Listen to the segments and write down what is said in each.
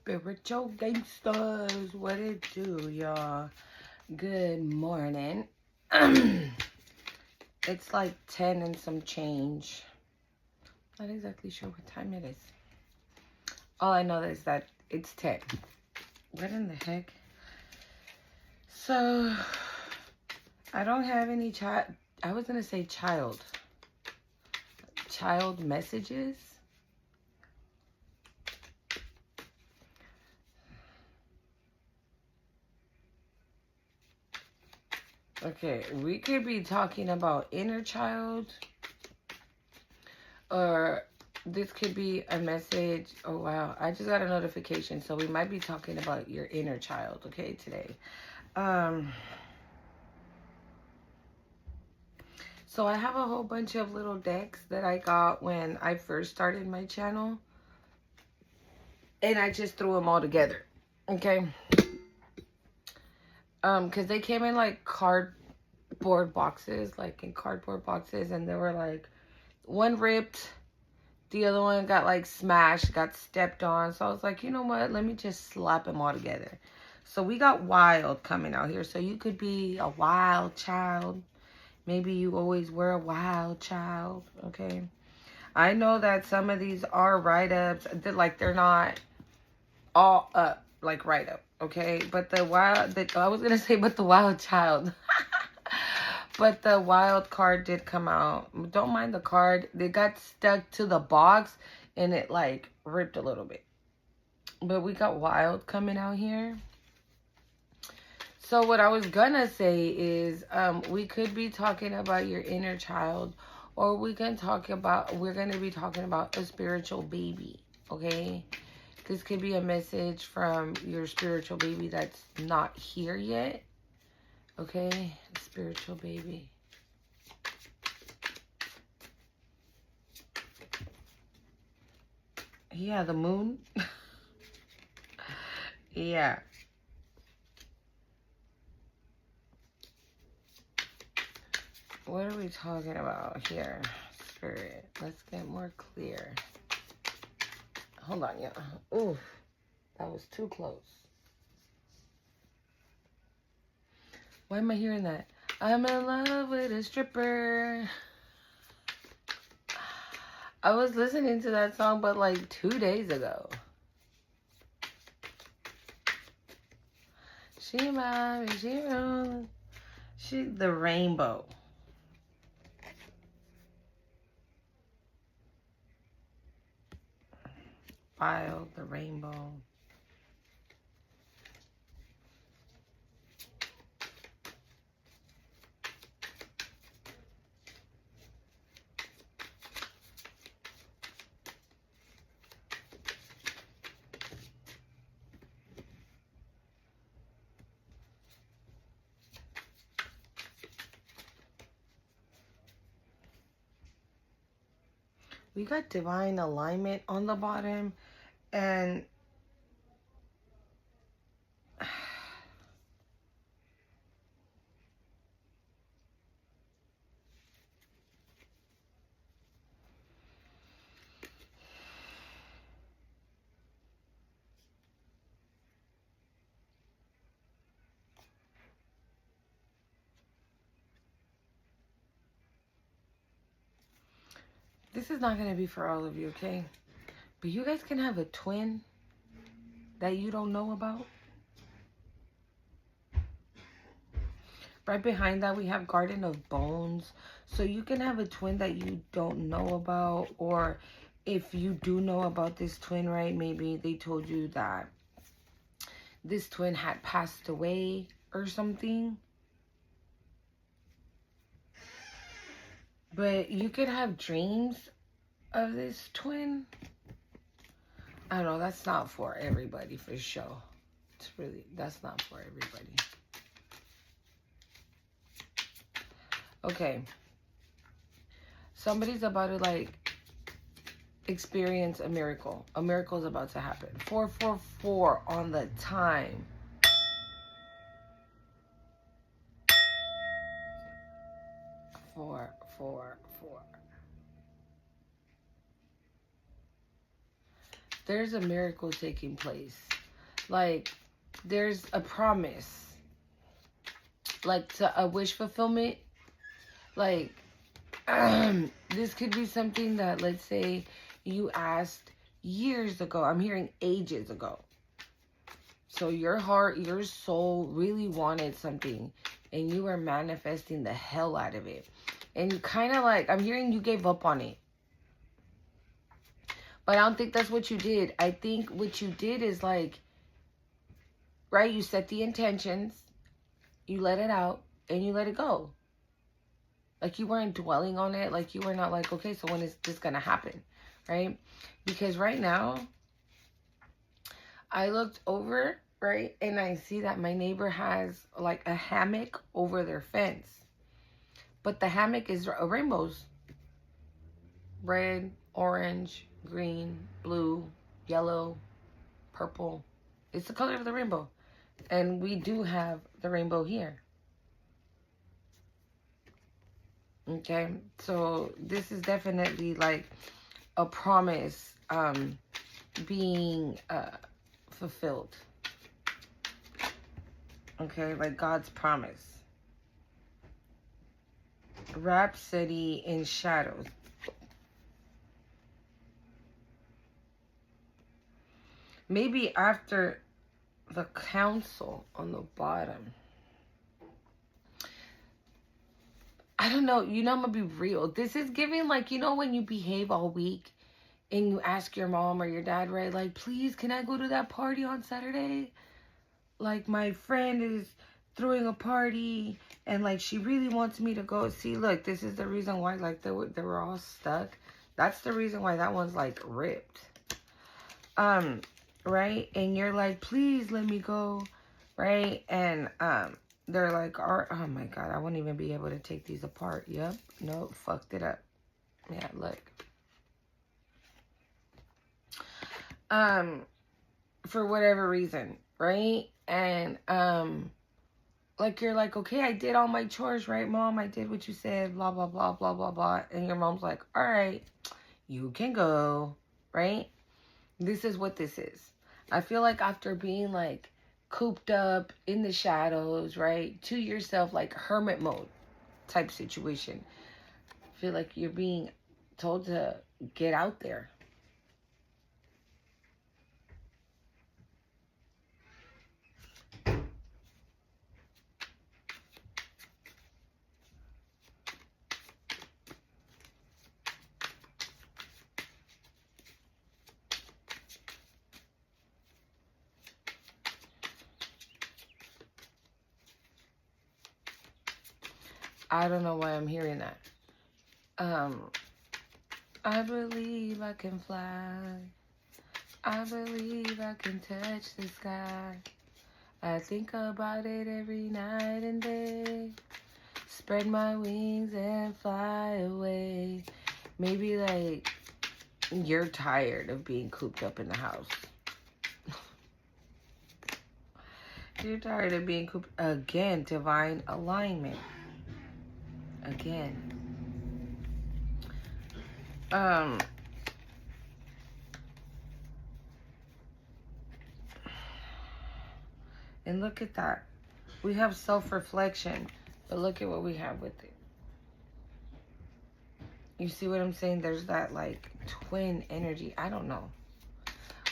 Spiritual gangsters, what it do, y'all? Good morning. It's like 10 and some change. Not exactly sure what time it is. All I know is that it's 10. What in the heck? So, I don't have any I was going to say child messages. Okay, we could be talking about inner child, or this could be a message. Oh, wow. I just got a notification, so we might be talking about your inner child, okay, today. So I have a whole bunch of little decks that I got when I first started my channel, and I just threw them all together, okay? Because they came in like cardboard boxes, and they were like, one ripped, the other one got like smashed, got stepped on. So I was like, you know what? Let me just slap them all together. So we got wild coming out here. So you could be a wild child. Maybe you always were a wild child. Okay. I know that some of these are write-ups. They're not all up, like write-up. Okay. But the wild child. But the wild card did come out. Don't mind the card. They got stuck to the box and it like ripped a little bit. But we got wild coming out here. So what I was gonna say is we could be talking about your inner child, or we're gonna be talking about a spiritual baby. Okay. This could be a message from your spiritual baby that's not here yet. Okay, spiritual baby. Yeah, the moon. Yeah. What are we talking about here, Spirit? Let's get more clear. Hold on, yeah. Ooh, that was too close. Why am I hearing that? I'm in love with a stripper. I was listening to that song, but like 2 days ago. She might be, the rainbow. Wild, the rainbow. We got divine alignment on the bottom, and this is not going to be for all of you, okay? But you guys can have a twin that you don't know about. Right behind that, we have Garden of Bones. So you can have a twin that you don't know about. Or if you do know about this twin, right, maybe they told you that this twin had passed away or something. But you could have dreams of this twin. I don't know. That's not for everybody, for sure. That's not for everybody. Okay. Somebody's about to like experience a miracle. A miracle is about to happen. 444 on the time. Four. there's a miracle taking place. Like, there's a promise. Like, to a wish fulfillment. Like, this could be something that, let's say, you asked years ago. I'm hearing ages ago. So your heart, your soul really wanted something, and you were manifesting the hell out of it. And you kind of like, I'm hearing you gave up on it. But I don't think that's what you did. I think what you did is like, right, you set the intentions, you let it out, and you let it go. Like, you weren't dwelling on it. Like, you were not like, okay, so when is this going to happen, right? Because right now, I looked over, right, and I see that my neighbor has, like, a hammock over their fence. But the hammock is rainbows. Red, orange, green, blue, yellow, purple. It's the color of the rainbow. And we do have the rainbow here. Okay, so this is definitely like a promise being fulfilled. Okay, like God's promise. Rhapsody in shadows. Maybe after the council on the bottom. I don't know. You know, I'm going to be real. This is giving, like, you know, when you behave all week and you ask your mom or your dad, right? Like, please, can I go to that party on Saturday? Like, my friend is throwing a party and, like, she really wants me to go. See, look, this is the reason why, like, they were all stuck. That's the reason why that one's, like, ripped. Right? And you're like, please let me go. Right? And, they're like, oh my God, I won't even be able to take these apart. Yep. Nope. Fucked it up. Yeah, look. For whatever reason, right? And, like, you're like, okay, I did all my chores, right, Mom? I did what you said, blah, blah, blah, blah, blah, blah. And your mom's like, all right, you can go, right? This is what this is. I feel like after being, like, cooped up in the shadows, right, to yourself, like hermit mode type situation, I feel like you're being told to get out there. I don't know why I'm hearing that. I believe I can fly. I believe I can touch the sky. I think about it every night and day. Spread my wings and fly away. Maybe, like, you're tired of being cooped up in the house. You're tired of being cooped. Again, divine alignment. Again. And look at that. We have self-reflection, but look at what we have with it. You see what I'm saying? There's that, like, twin energy. I don't know.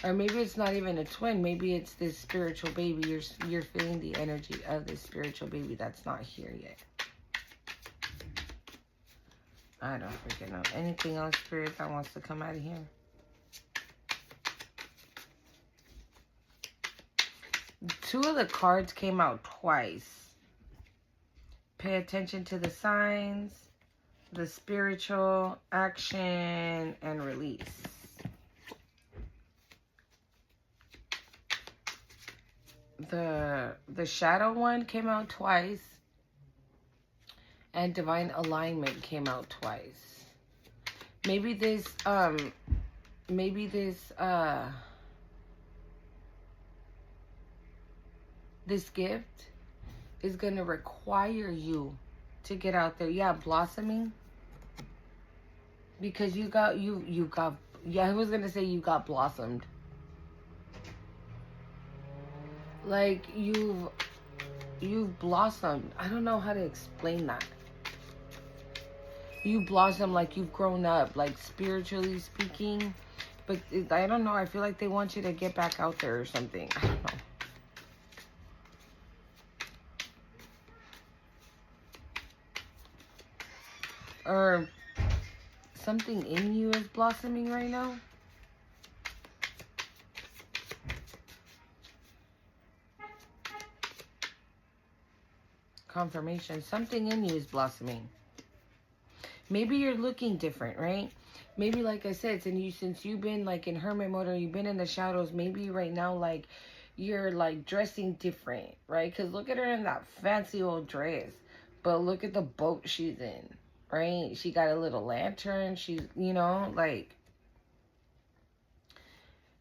Or maybe it's not even a twin. Maybe it's this spiritual baby. You're feeling the energy of this spiritual baby that's not here yet. I don't freaking know. Anything else, Spirit, that wants to come out of here? Two of the cards came out twice. Pay attention to the signs, the spiritual, action, and release. The shadow one came out twice. And divine alignment came out twice. Maybe this gift is gonna require you to get out there. Yeah, blossoming. Because you got, yeah, I was gonna say you got blossomed. Like you've blossomed. I don't know how to explain that. You blossom, like you've grown up, like spiritually speaking. But I don't know. I feel like they want you to get back out there or something. I don't know. Or something in you is blossoming right now. Confirmation. Something in you is blossoming. Maybe you're looking different, right? Maybe, like I said, since you've been like in hermit mode, or you've been in the shadows, maybe right now, like, you're like dressing different, right? Because look at her in that fancy old dress. But look at the boat she's in, right? She got a little lantern. She's, you know, like,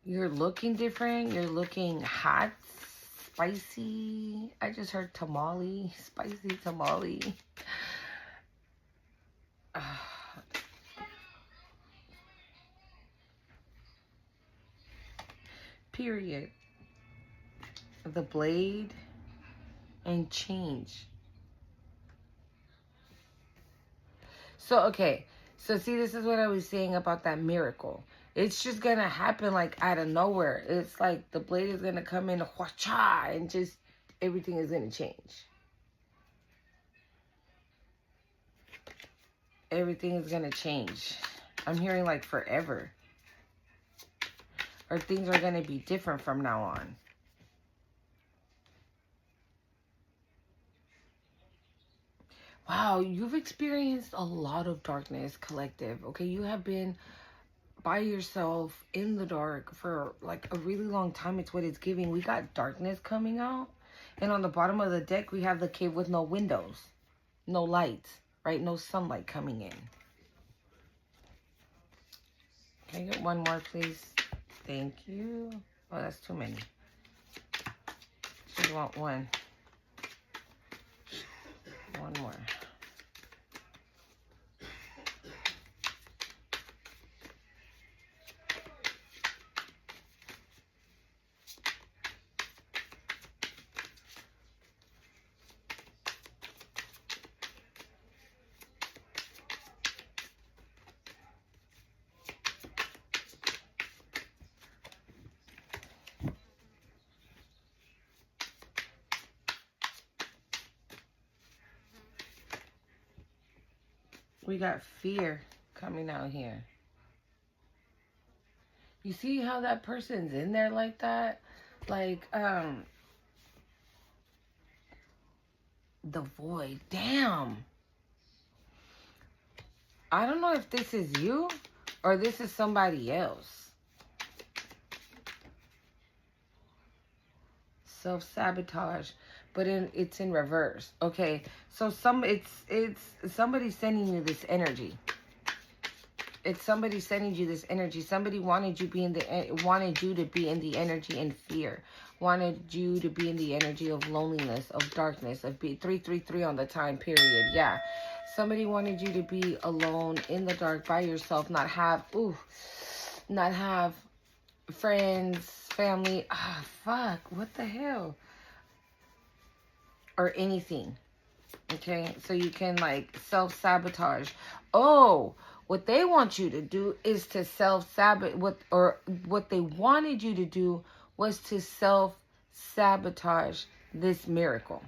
you're looking different. You're looking hot, spicy. I just heard tamale, spicy tamale. Period. The blade and change. So, okay. So, see, this is what I was saying about that miracle. It's just going to happen, like, out of nowhere. It's like the blade is going to come in, wha-cha, and just everything is going to change. Everything is going to change. I'm hearing, like, forever. Or things are going to be different from now on. Wow, you've experienced a lot of darkness, collective. Okay, you have been by yourself in the dark for like a really long time. It's what it's giving. We got darkness coming out. And on the bottom of the deck, we have the cave with no windows, no lights, right? No sunlight coming in. Can I get one more, please? Thank you. Oh, that's too many. Should want one. One more. We got fear coming out here. You see how that person's in there like that? Like, the void. Damn. I don't know if this is you or this is somebody else. Self-sabotage. But it's in reverse. Okay, so it's somebody sending you this energy. It's somebody sending you this energy. Somebody wanted you to be in the energy and fear. Wanted you to be in the energy of loneliness, of darkness, of 333 on the time period. Yeah, somebody wanted you to be alone in the dark by yourself, not have friends, family. Fuck, what the hell? Or anything. Okay, so you can like self-sabotage. Oh, what they want you to do is to self-sabotage. What they wanted you to do was to self-sabotage this miracle.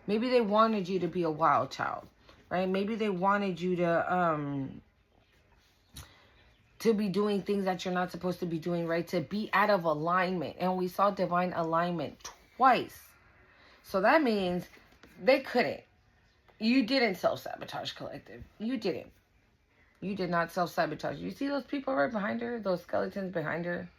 Maybe they wanted you to be a wild child, right? Maybe they wanted you to be doing things that you're not supposed to be doing, right? To be out of alignment. And we saw divine alignment twice. So that means they couldn't. You didn't self-sabotage, collective. You didn't. You did not self-sabotage. You see those people right behind her? Those skeletons behind her?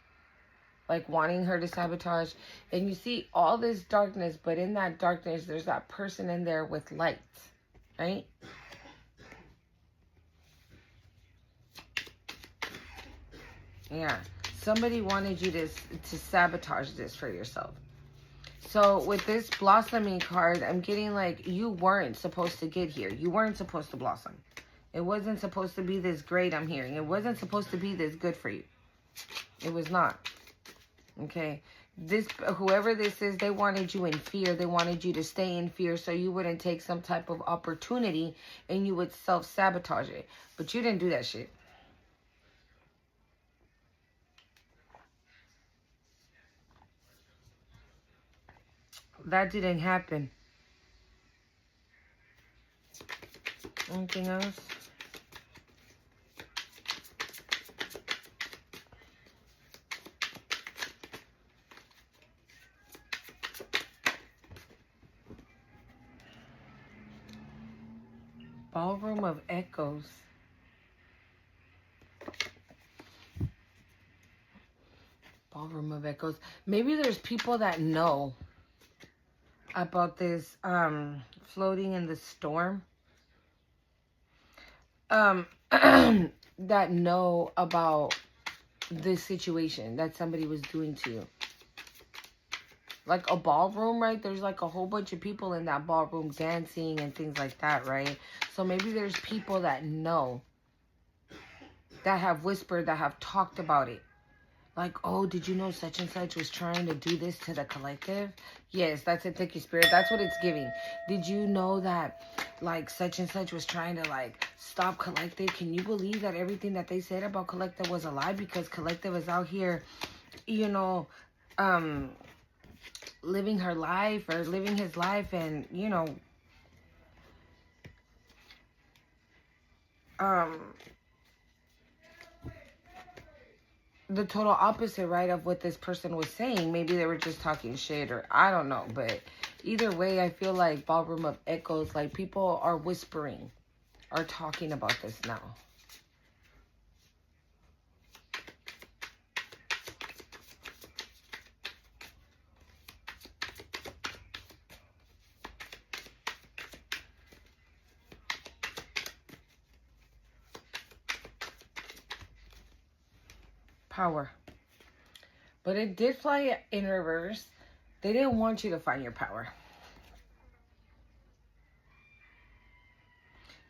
Like wanting her to sabotage. And you see all this darkness, but in that darkness, there's that person in there with lights. Right? Yeah. Somebody wanted you to sabotage this for yourself. So with this blossoming card, I'm getting like you weren't supposed to get here. You weren't supposed to blossom. It wasn't supposed to be this great, I'm hearing. It wasn't supposed to be this good for you. It was not. Okay? This, whoever this is, they wanted you in fear. They wanted you to stay in fear so you wouldn't take some type of opportunity and you would self-sabotage it. But you didn't do that shit. That didn't happen. Anything else? Ballroom of Echoes. Ballroom of Echoes. Maybe there's people that know about this floating in the storm. That know about this situation that somebody was doing to you. Like a ballroom, right? There's like a whole bunch of people in that ballroom dancing and things like that, right? So maybe there's people that know, that have whispered, that have talked about it. Like, oh, did you know such and such was trying to do this to the collective? Yes, that's it. Thank you, Spirit. That's what it's giving. Did you know that, like, such and such was trying to, like, stop collective? Can you believe that everything that they said about collective was a lie? Because collective is out here, you know, living her life or living his life, and, you know, the total opposite, right, of what this person was saying. Maybe they were just talking shit, or I don't know. But either way, I feel like Ballroom of Echoes, like people are whispering, are talking about this now. Power. But it did fly in reverse. They didn't want you to find your power.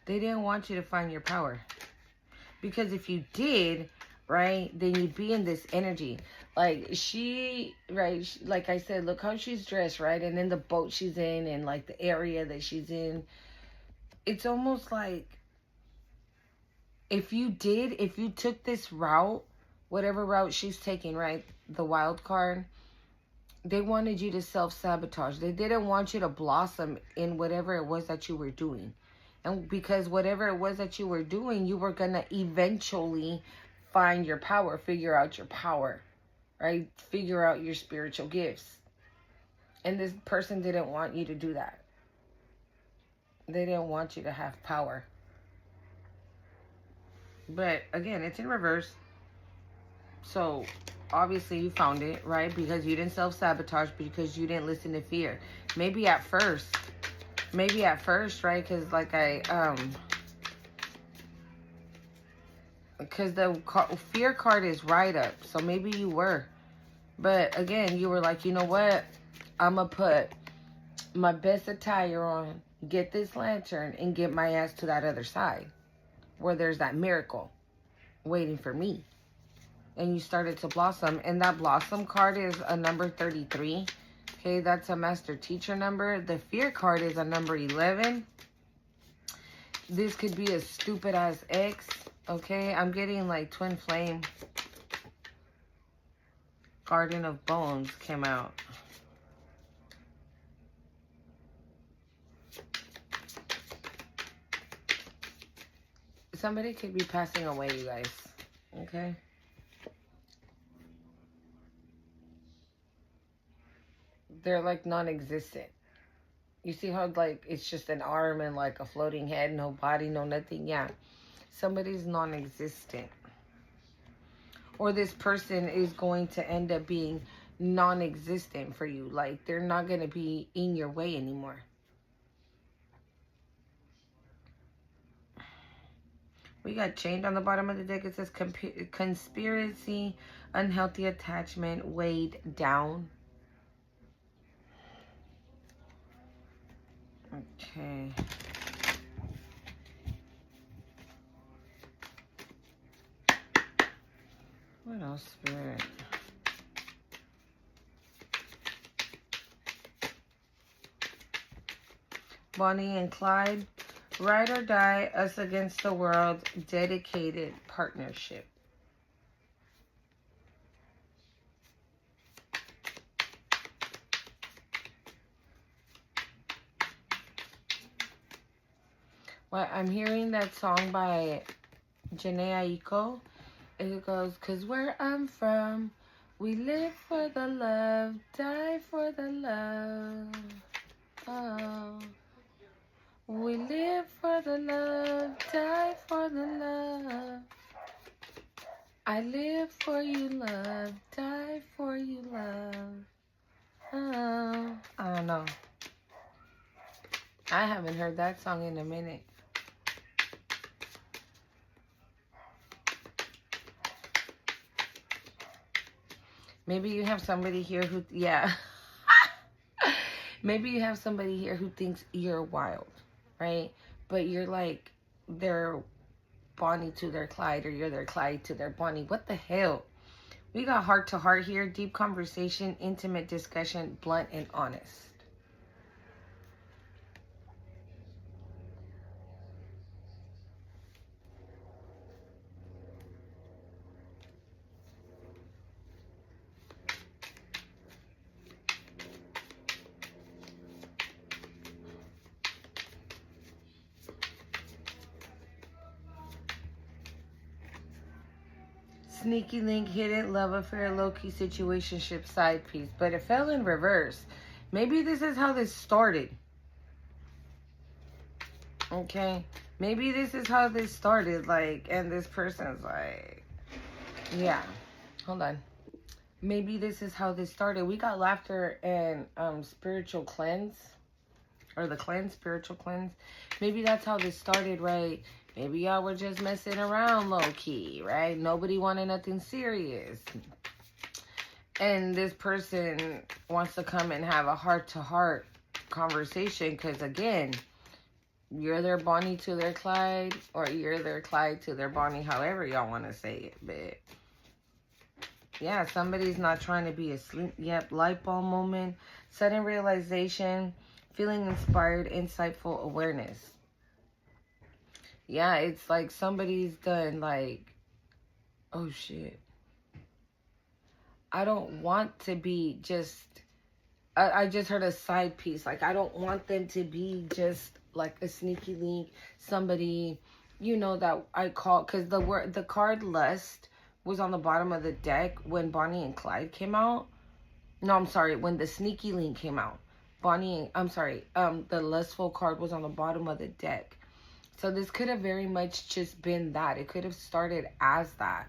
They didn't want you to find your power. Because if you did, right, then you'd be in this energy. Like she, right, like I said, look how she's dressed, right? And in the boat she's in, and like the area that she's in. It's almost like if you took this route, whatever route she's taking, right, the wild card, they wanted you to self-sabotage. They didn't want you to blossom in whatever it was that you were doing. And because whatever it was that you were doing, you were going to eventually find your power, figure out your power, right? Figure out your spiritual gifts. And this person didn't want you to do that. They didn't want you to have power. But again, it's in reverse. So obviously you found it, right? Because you didn't self-sabotage, because you didn't listen to fear. Maybe at first, right? Because like because the fear card is right up. So maybe you were. But again, you were like, you know what? I'm going to put my best attire on, get this lantern, and get my ass to that other side where there's that miracle waiting for me. And you started to blossom. And that blossom card is a number 33. Okay, that's a master teacher number. The fear card is a number 11. This could be a stupid ass ex. Okay, I'm getting like twin flame. Garden of Bones came out. Somebody could be passing away, you guys. Okay. They're like non-existent. You see how like it's just an arm and like a floating head, no body, no nothing? Yeah. Somebody's non-existent. Or this person is going to end up being non-existent for you. Like they're not going to be in your way anymore. We got chained on the bottom of the deck. It says conspiracy, unhealthy attachment, weighed down. Okay. What else, Spirit? Bonnie and Clyde. Ride or die, us against the world, dedicated partnership. Well, I'm hearing that song by Janae Aiko. It goes, 'cause where I'm from, we live for the love, die for the love. Oh. We live for the love, die for the love. I live for you, love, die for you, love. Oh. I don't know. I haven't heard that song in a minute. Maybe you have somebody here who, yeah. Maybe you have somebody here who thinks you're wild, right? But you're like their Bonnie to their Clyde, or you're their Clyde to their Bonnie. What the hell? We got heart to heart here, deep conversation, intimate discussion, blunt and honest. Sneaky link, hidden love affair, low-key situationship, side piece. But it fell in reverse. Maybe this is how this started. Okay? Maybe this is how this started. Like, and this person's like, yeah. Hold on. Maybe this is how this started. We got laughter and spiritual cleanse. Or the cleanse, spiritual cleanse. Maybe that's how this started, right? Maybe y'all were just messing around low-key, right? Nobody wanted nothing serious. And this person wants to come and have a heart-to-heart conversation because, again, you're their Bonnie to their Clyde, or you're their Clyde to their Bonnie, however y'all want to say it. But, yeah, somebody's not trying to be asleep. Yep, light bulb moment, sudden realization, feeling inspired, insightful awareness. Yeah, it's like somebody's done like, oh shit. I don't want to be just, I just heard a side piece. Like, I don't want them to be just like a sneaky link, somebody, you know, that I call, because the card lust was on the bottom of the deck when Bonnie and Clyde came out. No, I'm sorry, when the sneaky link came out. The lustful card was on the bottom of the deck. So this could have very much just been that. It could have started as that.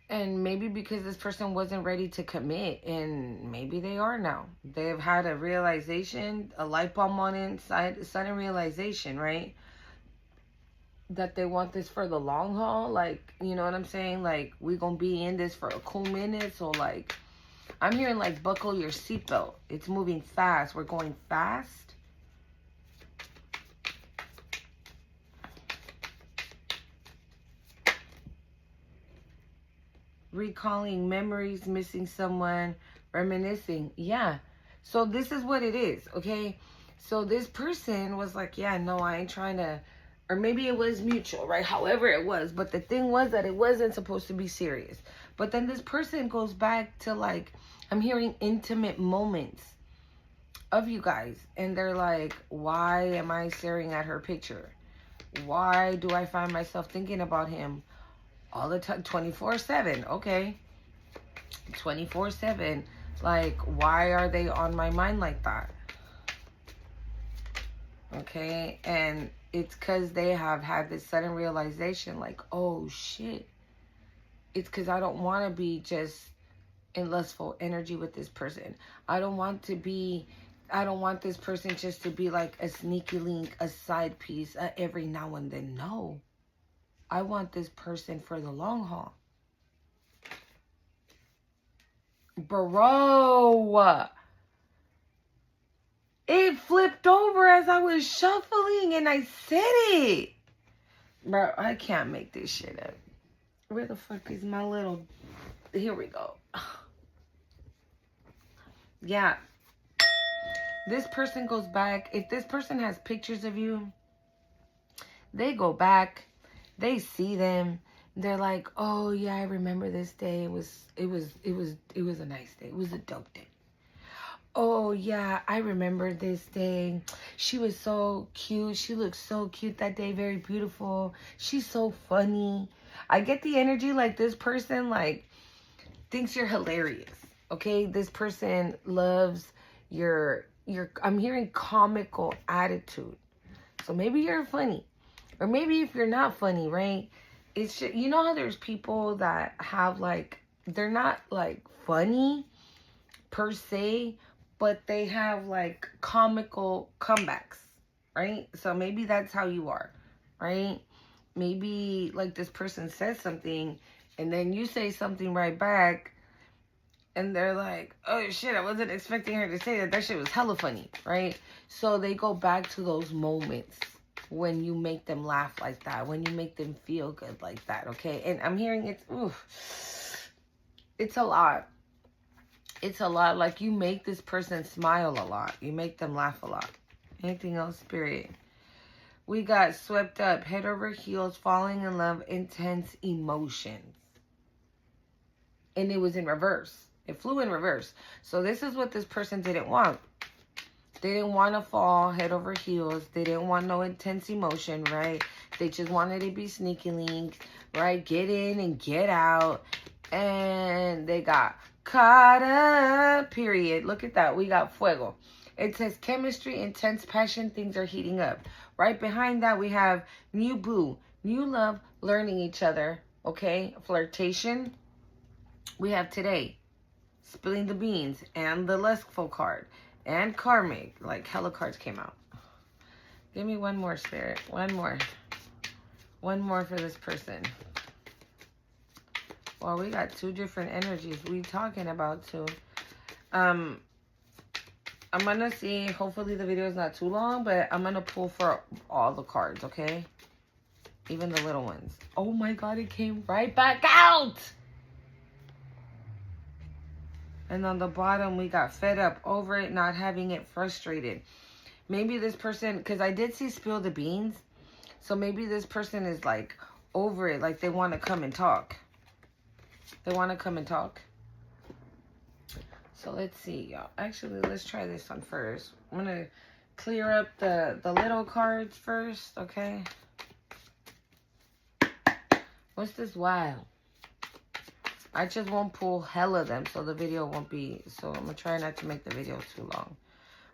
And maybe because this person wasn't ready to commit, and maybe they are now. They've had a realization, a light bulb on inside, sudden realization, right? That they want this for the long haul. Like, you know what I'm saying? Like, we gonna be in this for a cool minute. So, like, I'm hearing, like, buckle your seatbelt. It's moving fast. We're going fast. Recalling memories, missing someone, reminiscing. Yeah. So this is what it is, okay? So this person was like, yeah, no, I ain't trying to, or maybe it was mutual, right? However it was. But the thing was that it wasn't supposed to be serious. But then this person goes back to, like, I'm hearing intimate moments of you guys. And they're like, why am I staring at her picture? Why do I find myself thinking about him all the time, 24/7? Okay, 24/7. Like, why are they on my mind like that? Okay, and it's because they have had this sudden realization, like, oh shit, it's because I don't want to be just in lustful energy with this person. I don't want this person just to be like a sneaky link, a side piece, every now and then. No, I want this person for the long haul. Bro, it flipped over as I was shuffling and I said it. Bro, I can't make this shit up. Where the fuck is my little... Here we go. Yeah. This person goes back. If this person has pictures of you, they go back, they see them, they're like, oh yeah, I remember this day. It was a nice day. It was a dope day. Oh yeah, I remember this day. She was so cute. She looked so cute that day. Very beautiful. She's so funny. I get the energy like this person like thinks you're hilarious. Okay, this person loves your. I'm hearing comical attitude. So maybe you're funny. Or maybe if you're not funny, right? It's just, you know how there's people that have like, they're not like funny per se, but they have like comical comebacks, right? So maybe that's how you are, right? Maybe like this person says something and then you say something right back and they're like, oh shit, I wasn't expecting her to say that. That shit was hella funny, right? So they go back to those moments when you make them laugh like that, when you make them feel good like that, okay? And I'm hearing it's a lot. It's a lot. Like, you make this person smile a lot. You make them laugh a lot. Anything else, Spirit? We got swept up, head over heels, falling in love, intense emotions. And it was in reverse. It flew in reverse. So this is what this person didn't want. They didn't want to fall head over heels. They didn't want no intense emotion, right? They just wanted to be sneaky links, right? Get in and get out. And they got caught up, period. Look at that. We got fuego. It says chemistry, intense passion, things are heating up. Right behind that, we have new boo, new love, learning each other, okay? Flirtation. We have today, spilling the beans, and the lustful card. And karmic, like hella cards came out. Give me one more, Spirit. One more. One more for this person. Well, we got two different energies we talking about too. I'm gonna see, hopefully the video is not too long, but I'm gonna pull for all the cards, okay? Even the little ones. Oh my god, it came right back out! And on the bottom, we got fed up, over it, not having it, frustrated. Maybe this person, because I did see spill the beans. So maybe this person is like over it, like they want to come and talk. They want to come and talk. So let's see, y'all. Actually, let's try this one first. I'm going to clear up the little cards first, okay? What's this wild? I just won't pull hella of them, so the video won't be... So I'm going to try not to make the video too long.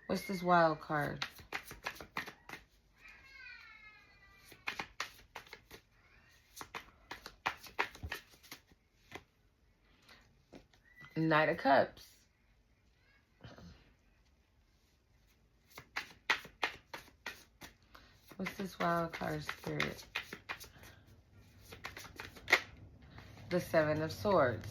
What's this wild card? Knight of Cups. What's this wild card, Spirit? The Seven of Swords.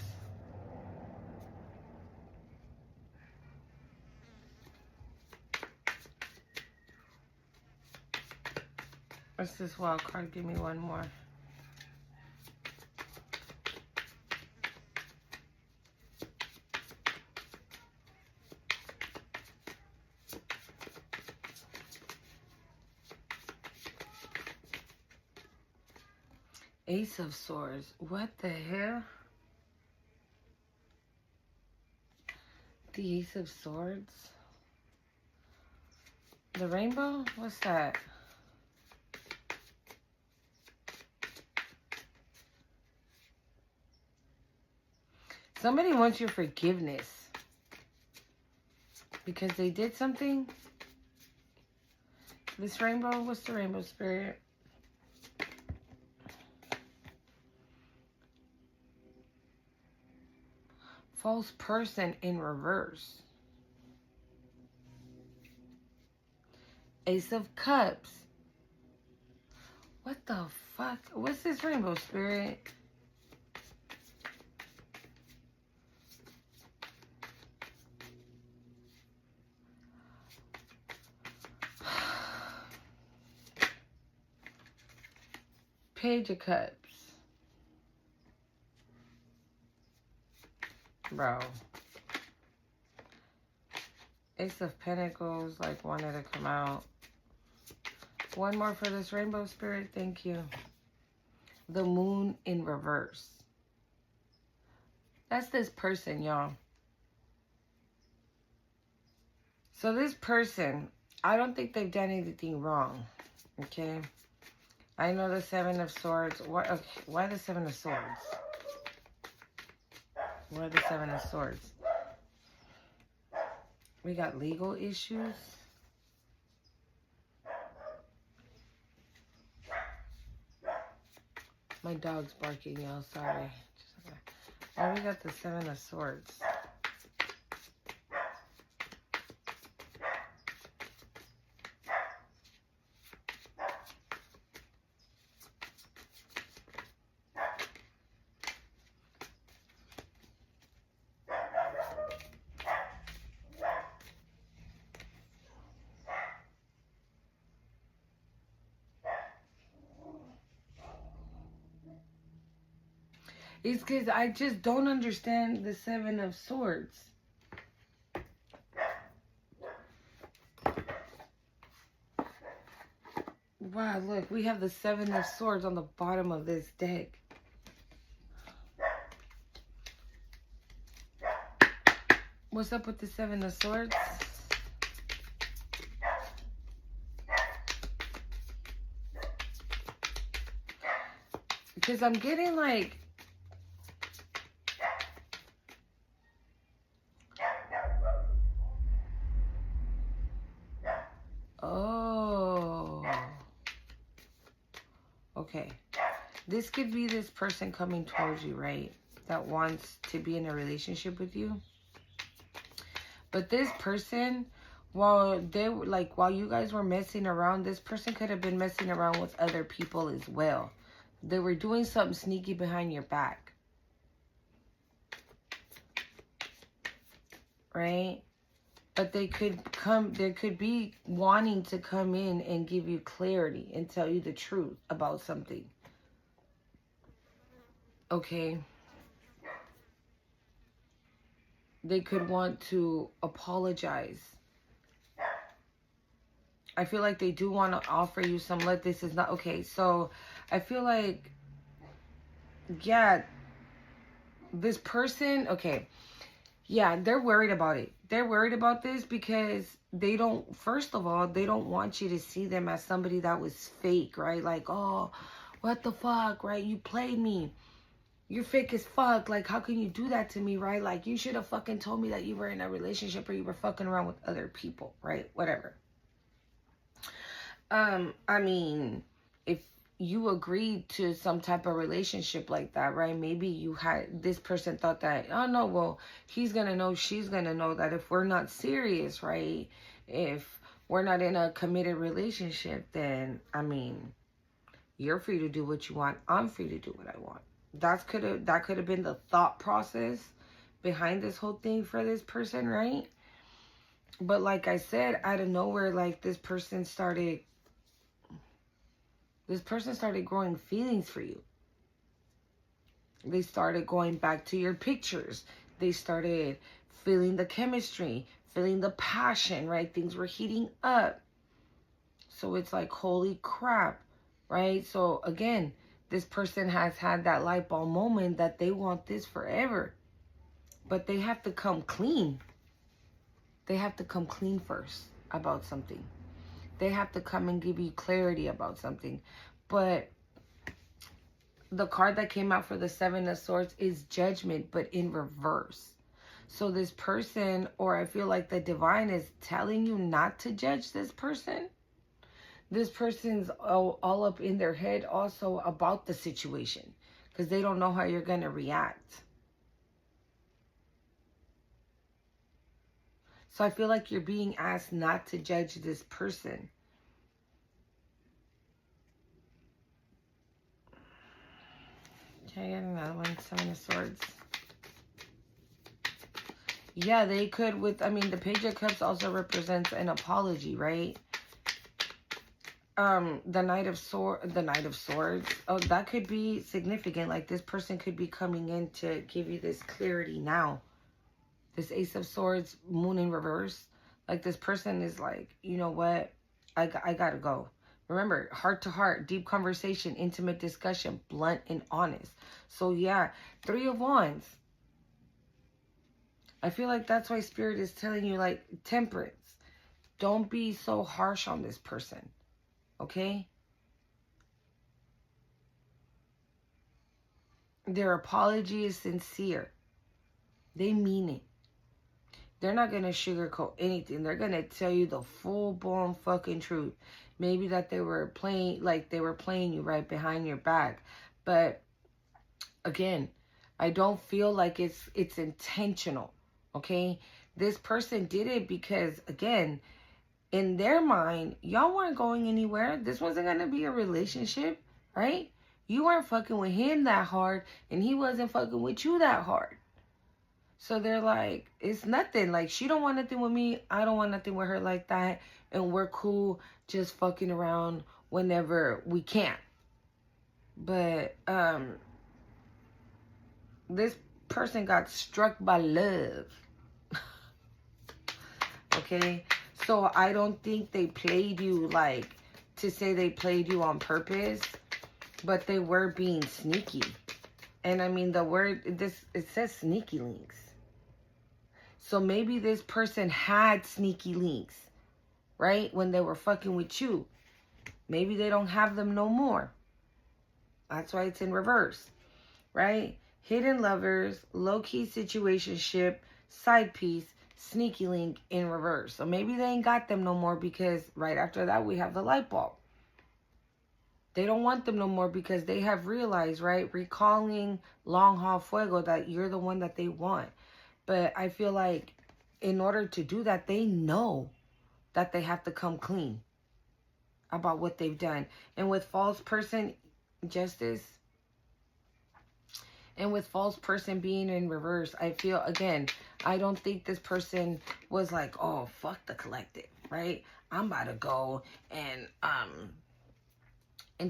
What's this wild card? Give me one more. Ace of Swords. What the hell? The Ace of Swords? The rainbow? What's that? Somebody wants your forgiveness. Because they did something? This rainbow? What's the rainbow, Spirit? False person in reverse. Ace of Cups. What the fuck? What's this rainbow, Spirit? Page of Cups. Bro. Ace of Pentacles, like, wanted to come out. One more for this rainbow spirit. Thank you. The Moon in reverse. That's this person, y'all. So this person, I don't think they've done anything wrong. Okay? I know the Seven of Swords. Okay, why the Seven of Swords? Why the Seven of Swords? We got legal issues. My dog's barking, y'all. Sorry. Oh, we got the Seven of Swords. It's because I just don't understand the Seven of Swords. Wow, look, we have the Seven of Swords on the bottom of this deck. What's up with the Seven of Swords? Because I'm getting like... Oh. Okay. This could be this person coming towards you, right? That wants to be in a relationship with you. But this person, while you guys were messing around, this person could have been messing around with other people as well. They were doing something sneaky behind your back. Right? But they could be wanting to come in and give you clarity and tell you the truth about something. Okay? They could want to apologize. I feel like they do want to offer you some, like, this is not, okay, so I feel like, yeah, this person, okay, yeah, they're worried about it. They're worried about this because they don't, first of all, they don't want you to see them as somebody that was fake, right? Like, oh, what the fuck, right? You played me. You're fake as fuck. Like, how can you do that to me, right? Like, you should have fucking told me that you were in a relationship or you were fucking around with other people, right? Whatever. I mean, if you agreed to some type of relationship like that, right? Maybe you had, this person thought that, oh no, well, he's gonna know, she's gonna know that if we're not serious, right? If we're not in a committed relationship, then, I mean, you're free to do what you want. I'm free to do what I want. That could have been the thought process behind this whole thing for this person, right? But like I said, out of nowhere, like, this person started growing feelings for you. They started going back to your pictures. They started feeling the chemistry, feeling the passion, right? Things were heating up. So it's like, holy crap, right? So again, this person has had that light bulb moment that they want this forever. But they have to come clean. They have to come clean first about something. They have to come and give you clarity about something. But the card that came out for the Seven of Swords is Judgment, but in reverse. So this person, or I feel like the divine is telling you not to judge this person. This person's all up in their head also about the situation because they don't know how you're going to react. So I feel like you're being asked not to judge this person. Okay, I got another one. Seven of Swords. Yeah, they could with, I mean, the Page of Cups also represents an apology, right? The Knight of Swords. Oh, that could be significant. Like, this person could be coming in to give you this clarity now. This Ace of Swords, Moon in reverse. Like this person is like, you know what? I gotta go. Remember, heart to heart, deep conversation, intimate discussion, blunt and honest. So yeah, 3 of Wands. I feel like that's why Spirit is telling you, like, temperance. Don't be so harsh on this person. Okay? Their apology is sincere. They mean it. They're not going to sugarcoat anything. They're going to tell you the full-blown fucking truth. Maybe that they were playing you right behind your back. But again, I don't feel like it's intentional. Okay? This person did it because, again, in their mind, y'all weren't going anywhere. This wasn't going to be a relationship, right? You weren't fucking with him that hard, and he wasn't fucking with you that hard. So they're like, it's nothing. Like, she don't want nothing with me. I don't want nothing with her like that. And we're cool just fucking around whenever we can. But this person got struck by love. Okay? So I don't think they played you, like, to say they played you on purpose. But they were being sneaky. And I mean, the word, it says sneaky links. So maybe this person had sneaky links, right? When they were fucking with you. Maybe they don't have them no more. That's why it's in reverse, right? Hidden lovers, low-key situationship, side piece, sneaky link in reverse. So maybe they ain't got them no more because right after that we have the light bulb. They don't want them no more because they have realized, right? Recalling long haul fuego, that you're the one that they want. But I feel like in order to do that, they know that they have to come clean about what they've done. And with false person, justice. And with false person being in reverse, I feel, again, I don't think this person was like, oh, fuck the collective, right? I'm about to go and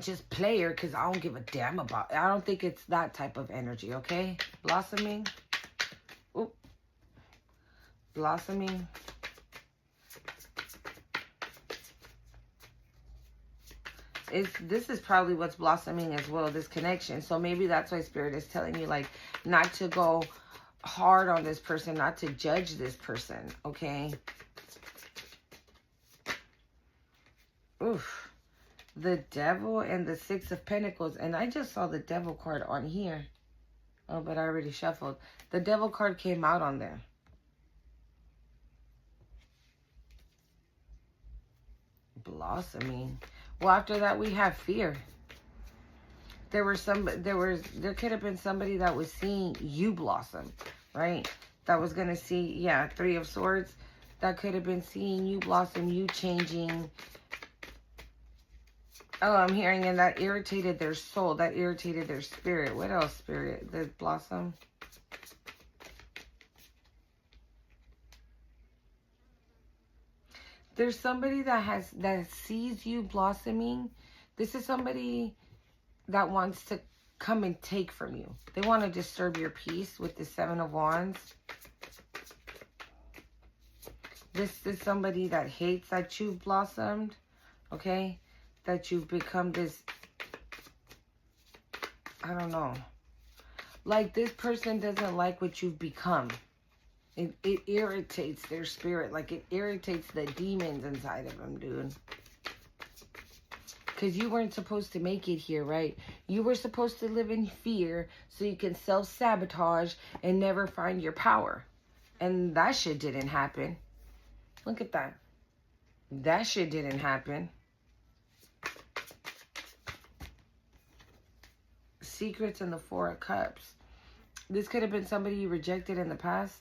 just play her because I don't give a damn about it. I don't think it's that type of energy, okay? Blossoming. Oop. Blossoming. This is probably what's blossoming as well, this connection. So maybe that's why Spirit is telling you, like, not to go hard on this person, not to judge this person, okay? Oof. The Devil and the Six of Pentacles. And I just saw the Devil card on here. Oh, but I already shuffled. The Devil card came out on there. Blossoming. Well, after that we have fear. There could have been somebody that was seeing you blossom, right? That was gonna see, yeah, 3 of Swords. That could have been seeing you blossom, you changing. Oh, I'm hearing, and that irritated their soul. That irritated their spirit. What else, Spirit? The blossom. There's somebody that sees you blossoming. This is somebody that wants to come and take from you. They want to disturb your peace with the 7 of Wands. This is somebody that hates that you've blossomed, okay? That you've become this, I don't know. Like, this person doesn't like what you've become. It irritates their spirit. Like, it irritates the demons inside of them, dude. Because you weren't supposed to make it here, right? You were supposed to live in fear so you can self-sabotage and never find your power. And that shit didn't happen. Look at that. That shit didn't happen. Secrets and the 4 of Cups. This could have been somebody you rejected in the past.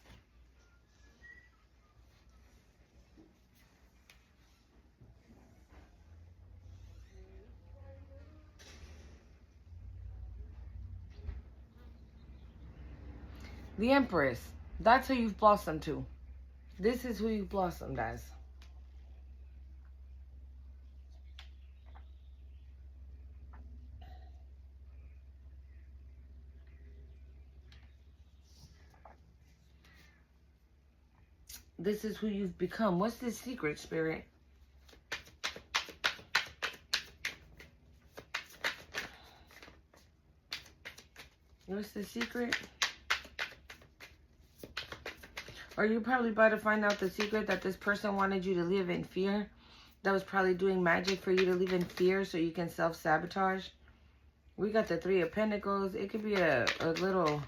The Empress. That's who you've blossomed to. This is who you've blossomed as. This is who you've become. What's the secret, Spirit? What's the secret? Or you're probably about to find out the secret that this person wanted you to live in fear. That was probably doing magic for you to live in fear so you can self-sabotage. We got the Three of Pentacles. It could be a little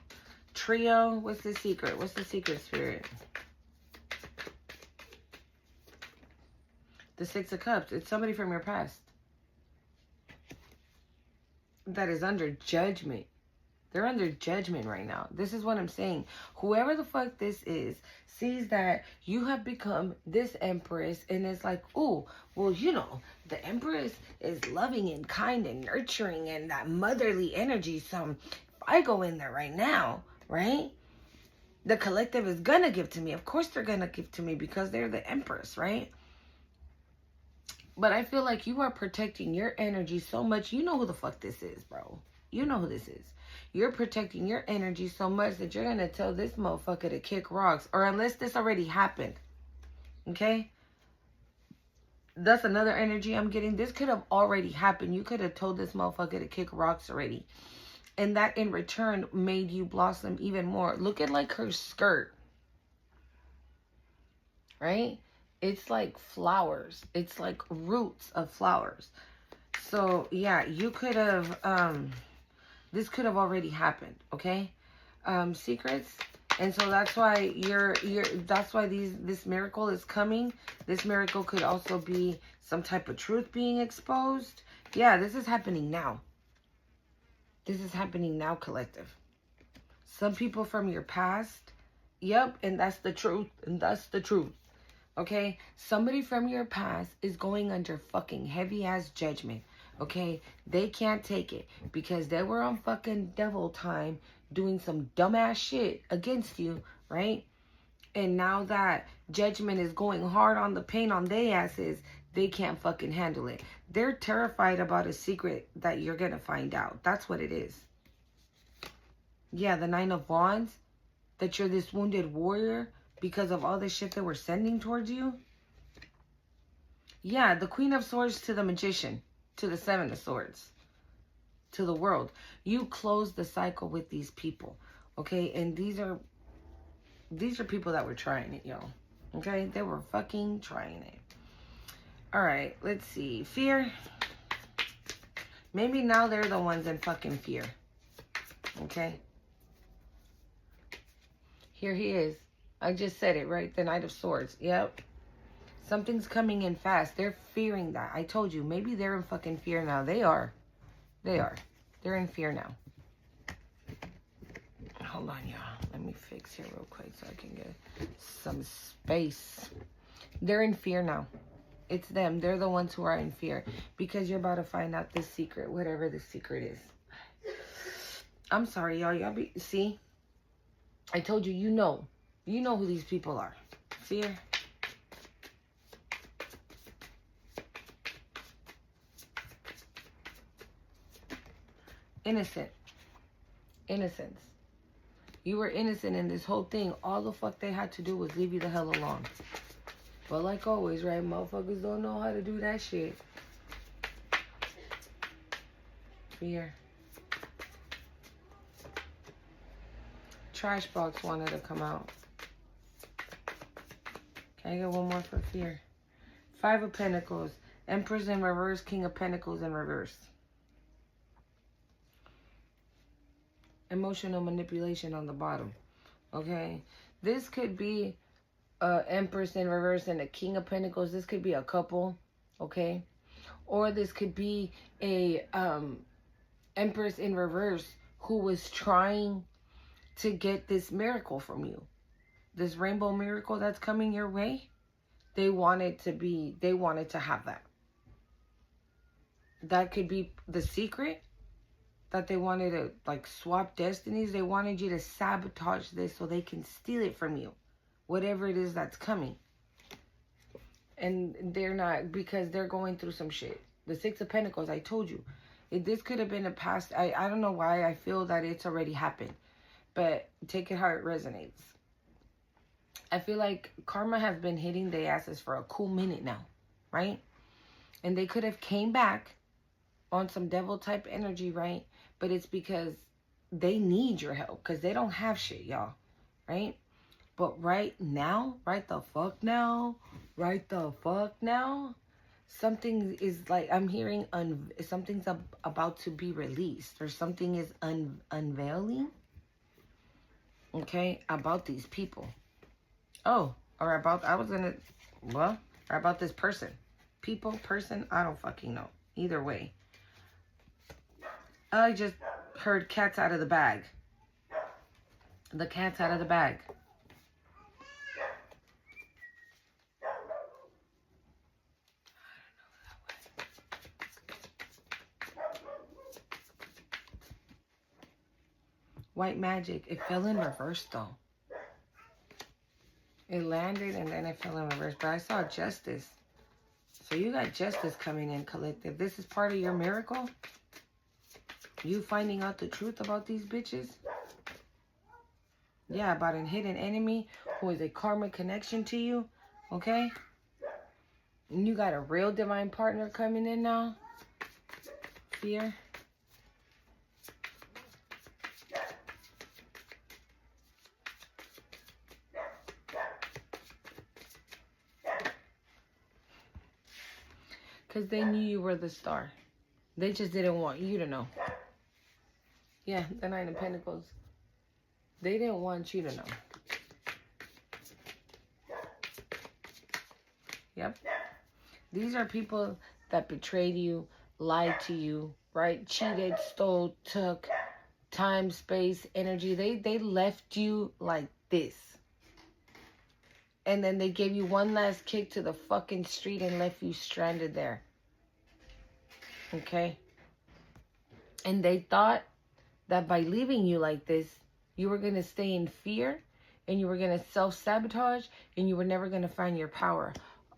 trio. What's the secret? What's the secret, Spirit? The Six of Cups. It's somebody from your past that is under judgment. They're under judgment right now. This is what I'm saying. Whoever the fuck this is sees that you have become this Empress and it's like, oh, well, you know, the Empress is loving and kind and nurturing and that motherly energy. So if I go in there right now, right? The collective is going to give to me. Of course they're going to give to me because they're the Empress, right? But I feel like you are protecting your energy so much. You know who the fuck this is, bro. You know who this is. You're protecting your energy so much that you're going to tell this motherfucker to kick rocks. Or unless this already happened. Okay? That's another energy I'm getting. This could have already happened. You could have told this motherfucker to kick rocks already. And that in return made you blossom even more. Look at like her skirt. Right? It's like flowers. It's like roots of flowers. So, yeah, you could have, this could have already happened, okay? Secrets. And so that's why that's why this miracle is coming. This miracle could also be some type of truth being exposed. Yeah, this is happening now. This is happening now, collective. Some people from your past. Yep, and that's the truth. And that's the truth. Okay? Somebody from your past is going under fucking heavy-ass judgment. Okay? They can't take it because they were on fucking devil time doing some dumbass shit against you, right? And now that judgment is going hard on the pain on their asses, they can't fucking handle it. They're terrified about a secret that you're gonna find out. That's what it is. Yeah, the Nine of Wands, that you're this wounded warrior because of all the shit that we're sending towards you. Yeah, the Queen of Swords to the Magician, to the Seven of Swords, to the world. You close the cycle with these people, okay? And these are people that were trying it, yo. Okay? They were fucking trying it. All right, let's see. Fear. Maybe now they're the ones in fucking fear. Okay? Here he is. I just said it, right? The Knight of Swords. Yep. Something's coming in fast. They're fearing that. I told you. Maybe they're in fucking fear now. They are. They are. They're in fear now. Hold on, y'all. Let me fix here real quick so I can get some space. They're in fear now. It's them. They're the ones who are in fear. Because you're about to find out this secret. Whatever the secret is. I'm sorry, y'all. Y'all be... See? I told you, you know. You know who these people are. Fear. Innocent. Innocence. You were innocent in this whole thing. All the fuck they had to do was leave you the hell alone. But like always, right? Motherfuckers don't know how to do that shit. Fear. Trash box wanted to come out. Can I get one more for fear? Five of Pentacles. Empress in reverse. King of Pentacles in reverse. Emotional manipulation on the bottom. Okay? This could be Empress in reverse and a King of Pentacles. This could be a couple. Okay? Or this could be a Empress in reverse who was trying to get this miracle from you. This rainbow miracle that's coming your way. They wanted to have that. That could be the secret. That they wanted to like swap destinies. They wanted you to sabotage this so they can steal it from you. Whatever it is that's coming. And they're not, because they're going through some shit. The Six of Pentacles, I told you. This could have been a past. I don't know why I feel that it's already happened. But take it how it resonates. I feel like karma has been hitting their asses for a cool minute now, right? And they could have came back on some devil type energy, right? But it's because they need your help because they don't have shit, y'all, right? But right now, right the fuck now, something is like, I'm hearing something's about to be released, or something is unveiling, okay, about these people. Oh, or about, or about this person. People, person, I don't fucking know. Either way. I just heard cats out of the bag. The cat's out of the bag. White magic. It fell in reverse though. It landed and then it fell in reverse. But I saw justice. So you got justice coming in, collective. This is part of your miracle. You finding out the truth about these bitches. Yeah, about a hidden enemy who is a karmic connection to you. Okay? And you got a real divine partner coming in now. Fear. Because they knew you were the star. They just didn't want you to know. Yeah, the Nine of Pentacles. They didn't want you to know. Yep. These are people that betrayed you, lied to you, right? Cheated, stole, took time, space, energy. They left you like this. And then they gave you one last kick to the fucking street and left you stranded there. Okay? And they thought that by leaving you like this, you were going to stay in fear and you were going to self-sabotage and you were never going to find your power.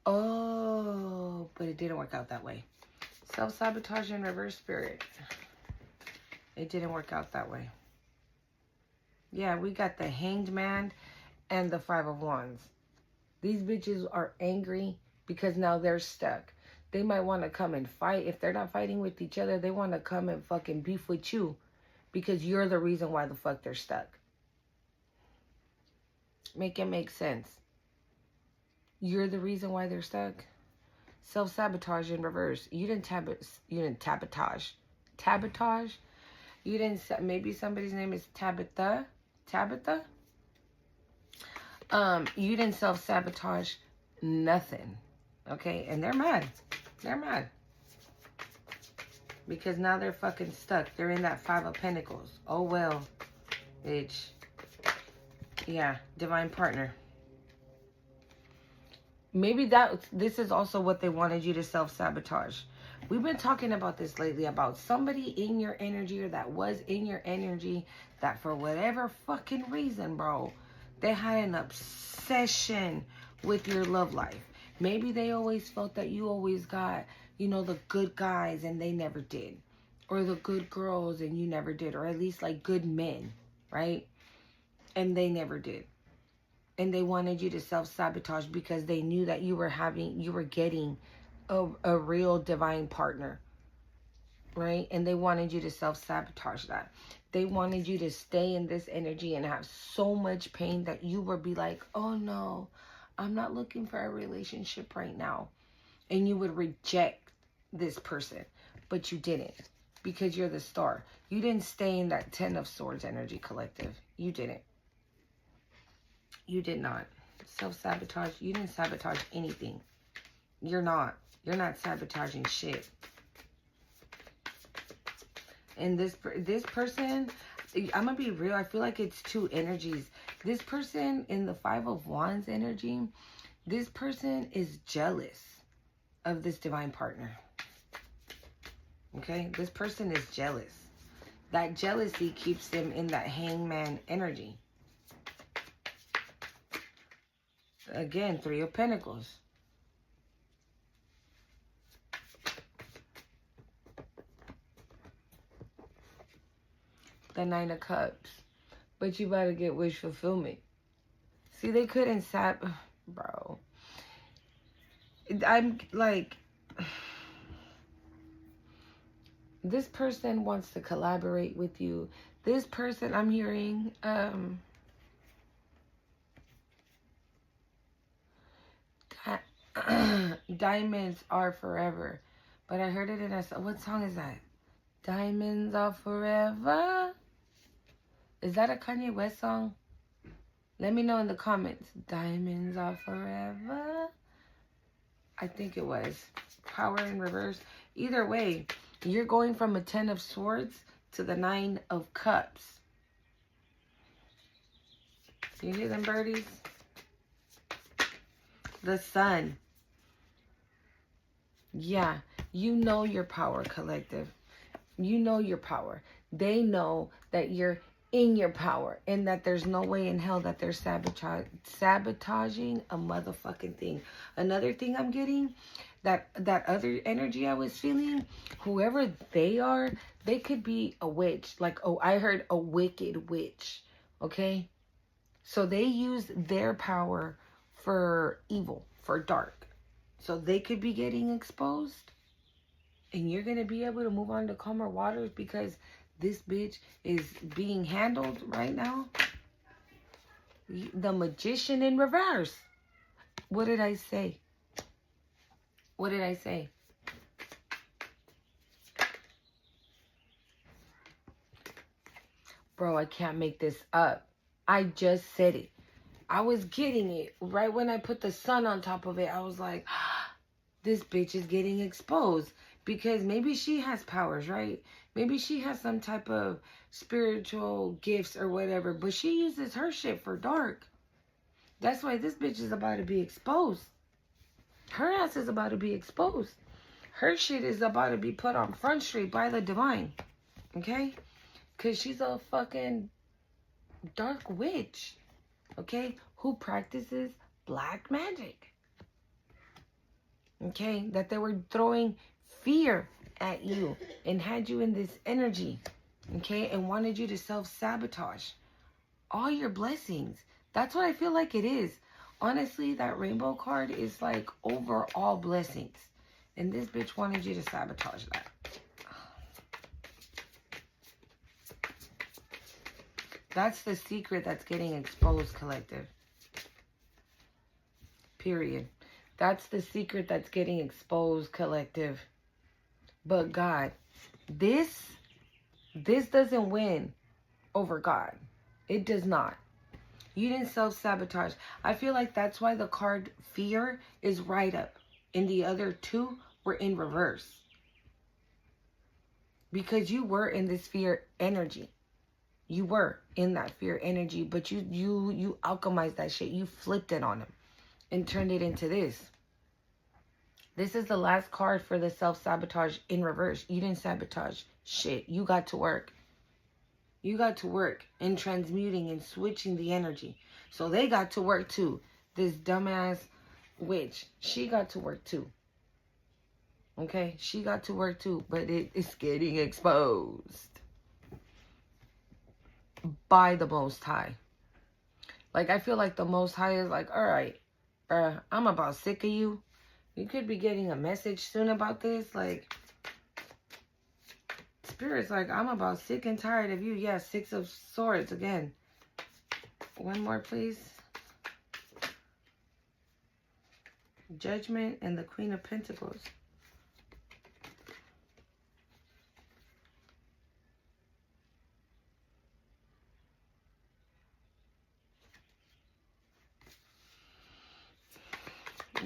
Oh, but it didn't work out that way. Self-sabotage in reverse, spirit. It didn't work out that way. Yeah, we got the Hanged Man and the Five of Wands. These bitches are angry because now they're stuck. They might want to come and fight. If they're not fighting with each other, they want to come and fucking beef with you because you're the reason why the fuck they're stuck. Make it make sense. You're the reason why they're stuck. Self-sabotage in reverse. You didn't sabotage. Sabotage? You didn't, maybe somebody's name is Tabitha. You didn't self-sabotage nothing. Okay? And they're mad. They're mad. Because now they're fucking stuck. They're in that Five of Pentacles. Oh well, bitch. Yeah, divine partner. Maybe this is also what they wanted you to self-sabotage. We've been talking about this lately, about somebody in your energy, or that was in your energy, that for whatever fucking reason, bro, they had an obsession with your love life. Maybe they always felt that you always got, you know, the good guys and they never did. Or the good girls and you never did. Or at least like good men, right? And they never did. And they wanted you to self-sabotage because they knew that you were getting a real divine partner, right? And they wanted you to self-sabotage that. They wanted you to stay in this energy and have so much pain that you would be like, oh no, I'm not looking for a relationship right now. And you would reject this person, but you didn't, because you're the star. You didn't stay in that Ten of Swords energy, collective. You didn't. You did not. Self-sabotage. You didn't sabotage anything. You're not sabotaging shit. And this person, I'm gonna be real, I feel like it's two energies. This person in the Five of Wands energy, this person is jealous of this divine partner. Okay? This person is jealous. That jealousy keeps them in that hangman energy. Again, Three of Pentacles. The Nine of Cups. But you better get wish fulfillment. See, they couldn't bro. I'm like, this person wants to collaborate with you. This person, I'm hearing, diamonds are forever. But I heard it in a, what song is that? Diamonds are forever. Is that a Kanye West song? Let me know in the comments. Diamonds are forever. I think it was. Power in reverse. Either way, you're going from a 10 of swords to the 9 of cups. You hear them birdies? The sun. Yeah, you know your power, collective. You know your power. They know that you're in your power and that there's no way in hell that they're sabotaging a motherfucking thing. Another thing I'm getting, that other energy I was feeling, whoever they are, they could be a witch. Like, oh, I heard a wicked witch. Okay? So they use their power for evil, for dark. So they could be getting exposed. And you're going to be able to move on to calmer waters because this bitch is being handled right now. The Magician in reverse. What did I say? What did I say? Bro, I can't make this up. I just said it. I was getting it. Right when I put the sun on top of it, I was like, this bitch is getting exposed. Because maybe she has powers, right? Maybe she has some type of spiritual gifts or whatever. But she uses her shit for dark. That's why this bitch is about to be exposed. Her ass is about to be exposed. Her shit is about to be put on Front Street by the divine. Okay? Because she's a fucking dark witch. Okay? Who practices black magic. Okay? That they were throwing fear at you and had you in this energy, okay, and wanted you to self-sabotage all your blessings. That's what I feel like it is. Honestly, that rainbow card is like overall blessings, and this bitch wanted you to sabotage that. That's the secret that's getting exposed, collective. Period. That's the secret that's getting exposed, collective. But God, this doesn't win over God. It does not. You didn't self-sabotage. I feel like that's why the card fear is right up. And the other two were in reverse. Because you were in this fear energy. You were in that fear energy. But you alchemized that shit. You flipped it on them. And turned it into this. This is the last card for the self-sabotage in reverse. You didn't sabotage shit. You got to work. You got to work in transmuting and switching the energy. So they got to work too. This dumbass witch, she got to work too. Okay? She got to work too. But it's getting exposed. By the Most High. Like, I feel like the Most High is like, alright, I'm about sick of you. You could be getting a message soon about this. Like, Spirit's like, I'm about sick and tired of you. Yeah, 6 of Swords again. One more, please. Judgment and the Queen of Pentacles.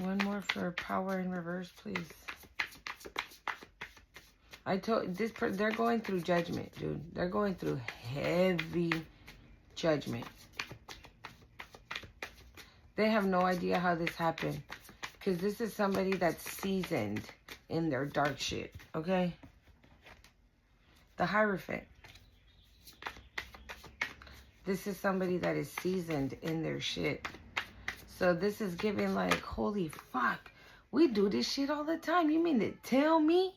One more for power in reverse, please. I told this they're going through judgment, dude. They're going through heavy judgment. They have no idea how this happened. Because this is somebody that's seasoned in their dark shit, okay? The Hierophant. This is somebody that is seasoned in their shit. So this is giving like, holy fuck. We do this shit all the time. You mean to tell me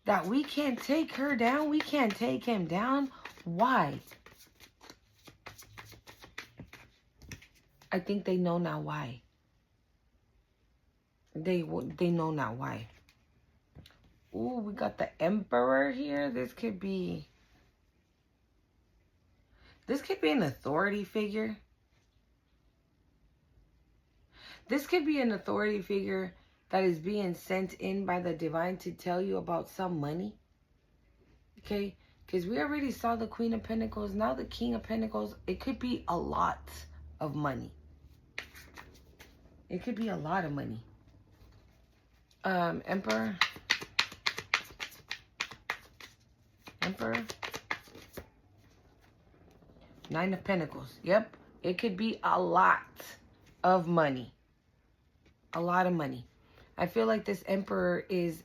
that we can't take her down? We can't take him down? Why? I think they know now why. They know now why. Ooh, we got the Emperor here. This could be an authority figure. This could be an authority figure that is being sent in by the divine to tell you about some money. Okay? Because we already saw the Queen of Pentacles. Now the King of Pentacles. It could be a lot of money. It could be a lot of money. Emperor. Nine of Pentacles. Yep. It could be a lot of money. A lot of money. I feel like this Emperor is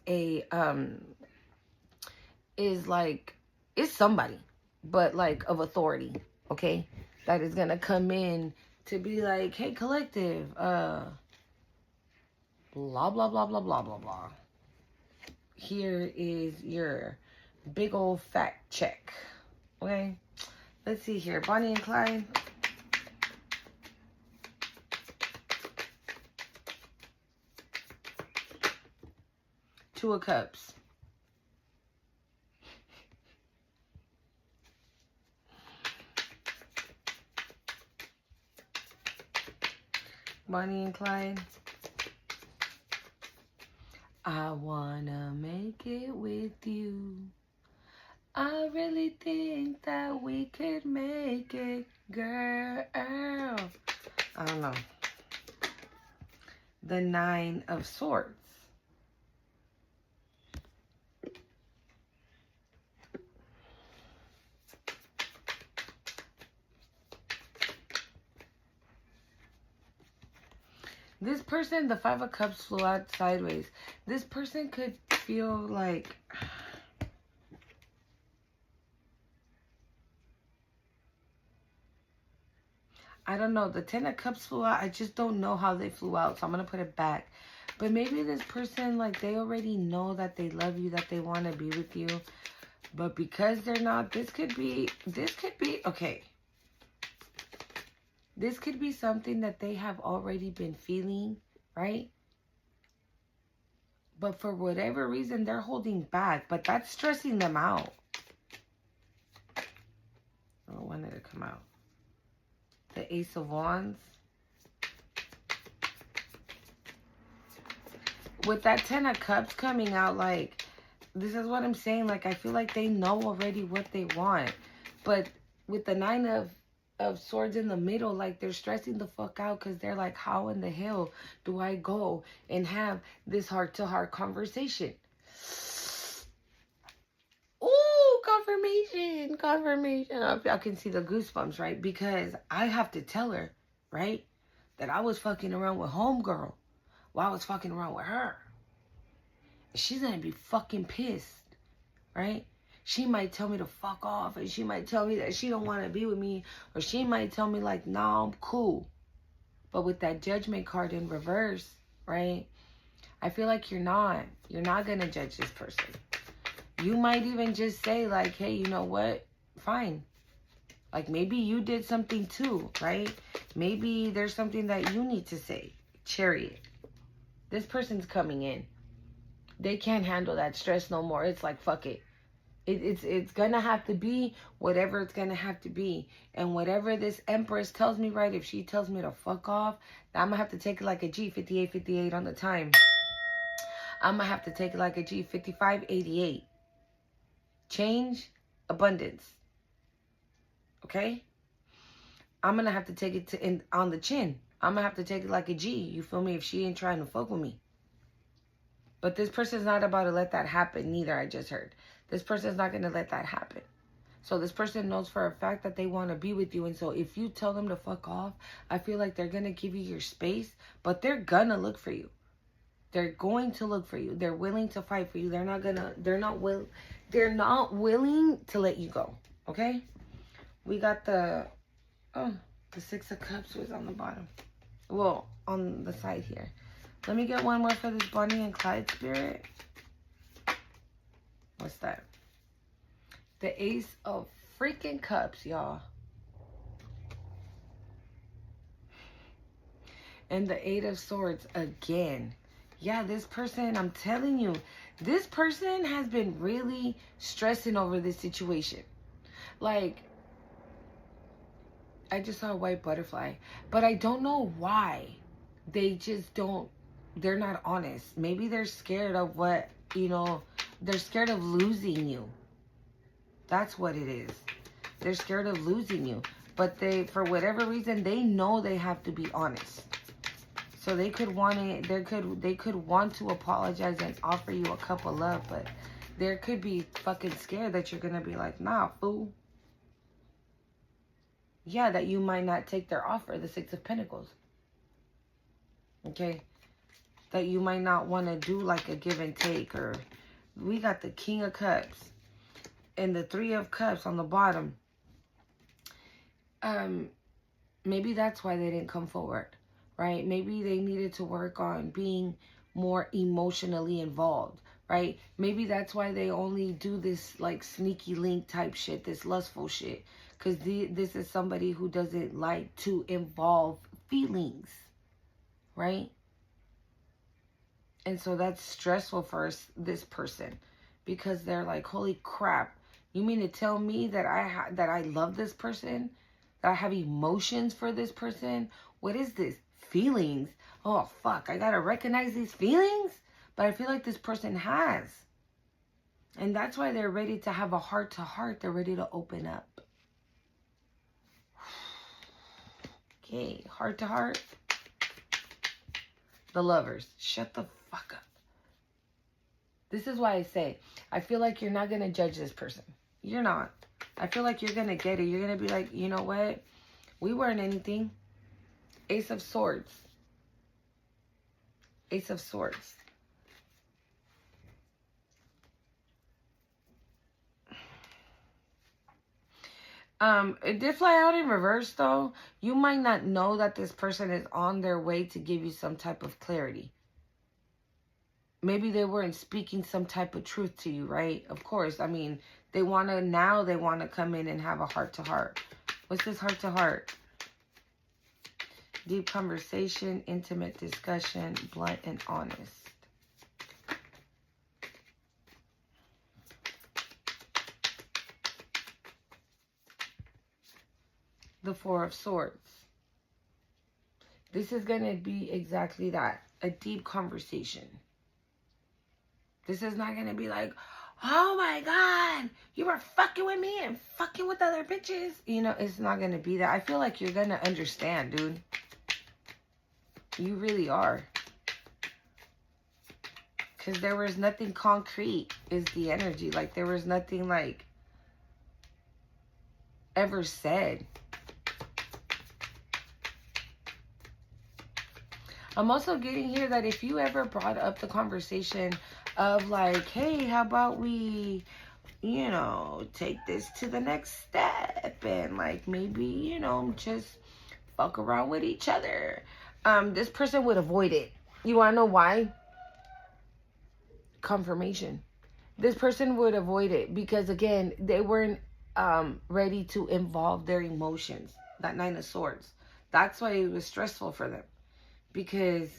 somebody, but like of authority, okay? That is gonna come in to be like, hey, collective, blah, blah, blah, blah, blah, blah, blah. Here is your big old fact check, okay? Let's see here. Bonnie and Clyde. Two of Cups. Bonnie and Clyde. I wanna make it with you. I really think that we could make it, girl. I don't know. The Nine of Swords. This person, the Five of Cups flew out sideways. This person could feel like... I don't know. The Ten of Cups flew out. I just don't know how they flew out. So I'm going to put it back. But maybe this person, like, they already know that they love you, that they want to be with you. But because they're not, this could be, okay. This could be something that they have already been feeling, right? But for whatever reason, they're holding back. But that's stressing them out. Oh, when did it come out? The Ace of Wands. With that Ten of Cups coming out, like, this is what I'm saying. Like, I feel like they know already what they want. But with the Nine of Swords in the middle, like, they're stressing the fuck out because they're like, how in the hell do I go and have this heart-to-heart conversation? Ooh, confirmation. I can see the goosebumps, right? Because I have to tell her, right, that I was fucking around with homegirl while I was fucking around with her. She's gonna be fucking pissed, right? She might tell me to fuck off, and she might tell me that she don't want to be with me, or she might tell me like, nah, I'm cool. But with that Judgment card in reverse, right, I feel like you're not gonna judge this person. You might even just say like, hey, you know what? Fine. Like, maybe you did something too, right? Maybe there's something that you need to say. Chariot. This person's coming in. They can't handle that stress no more. It's like, fuck it. It's gonna have to be whatever it's gonna have to be. And whatever this Empress tells me, right, if she tells me to fuck off, I'm gonna have to take it like a G, 58 on the time. I'm gonna have to take it like a G, 55.88. Change, abundance. Okay? I'm gonna have to take it on the chin. I'm gonna have to take it like a G. You feel me? If she ain't trying to fuck with me. But this person's not about to let that happen neither, I just heard. This person's not gonna let that happen. So this person knows for a fact that they want to be with you. And so if you tell them to fuck off, I feel like they're gonna give you your space. But they're gonna look for you. They're going to look for you. They're willing to fight for you. They're not willing to let you go. Okay? We got the Six of Cups was on the bottom. Well, on the side here. Let me get one more for this Bonnie and Clyde spirit. What's that? The Ace of freaking Cups, y'all. And the Eight of Swords again. Yeah, this person, I'm telling you, this person has been really stressing over this situation. Like, I just saw a white butterfly, but I don't know why. They just don't, they're not honest. Maybe they're scared of what, they're scared of losing you. That's what it is. They're scared of losing you. But they, for whatever reason, they know they have to be honest. So they could want to, they could want to apologize and offer you a cup of love, but they could be fucking scared that you're going to be like, nah, fool. Yeah, that you might not take their offer, the Six of Pentacles. Okay? That you might not want to do like a give and take. Or we got the King of Cups and the Three of Cups on the bottom. Maybe that's why they didn't come forward, right? Maybe they needed to work on being more emotionally involved, right? Maybe that's why they only do this like sneaky link type shit, this lustful shit. Because this is somebody who doesn't like to involve feelings, right? And so that's stressful for this person. Because they're like, holy crap. You mean to tell me that I love this person? That I have emotions for this person? What is this? Feelings? Oh, fuck. I gotta recognize these feelings? But I feel like this person has. And that's why they're ready to have a heart-to-heart. They're ready to open up. Okay, heart-to-heart. The Lovers. Shut the fuck up. This is why I say, I feel like you're not going to judge this person. You're not. I feel like you're going to get it. You're going to be like, you know what? We weren't anything. Ace of Swords. Ace of Swords. It did fly out in reverse, though. You might not know that this person is on their way to give you some type of clarity. Maybe they weren't speaking some type of truth to you, right? Of course. I mean, they want to come in and have a heart-to-heart. What's this heart-to-heart? Deep conversation, intimate discussion, blunt and honest. The Four of Swords. This is going to be exactly that. A deep conversation. This is not going to be like, oh my God, you were fucking with me and fucking with other bitches. It's not going to be that. I feel like you're going to understand, dude. You really are. Because there was nothing concrete is the energy. Like, there was nothing, like, ever said. I'm also getting here that if you ever brought up the conversation of like, hey, how about we, take this to the next step and like maybe, just fuck around with each other. This person would avoid it. You want to know why? Confirmation. This person would avoid it because, again, they weren't ready to involve their emotions. That Nine of Swords. That's why it was stressful for them. Because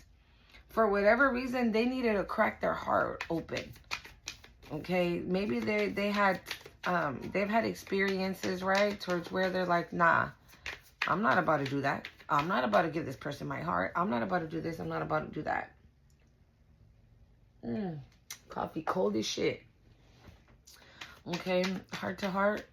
for whatever reason, they needed to crack their heart open. Okay? Maybe they've had experiences, right? Towards where they're like, nah, I'm not about to do that. I'm not about to give this person my heart. I'm not about to do this. I'm not about to do that. Coffee cold as shit. Okay? Heart to heart.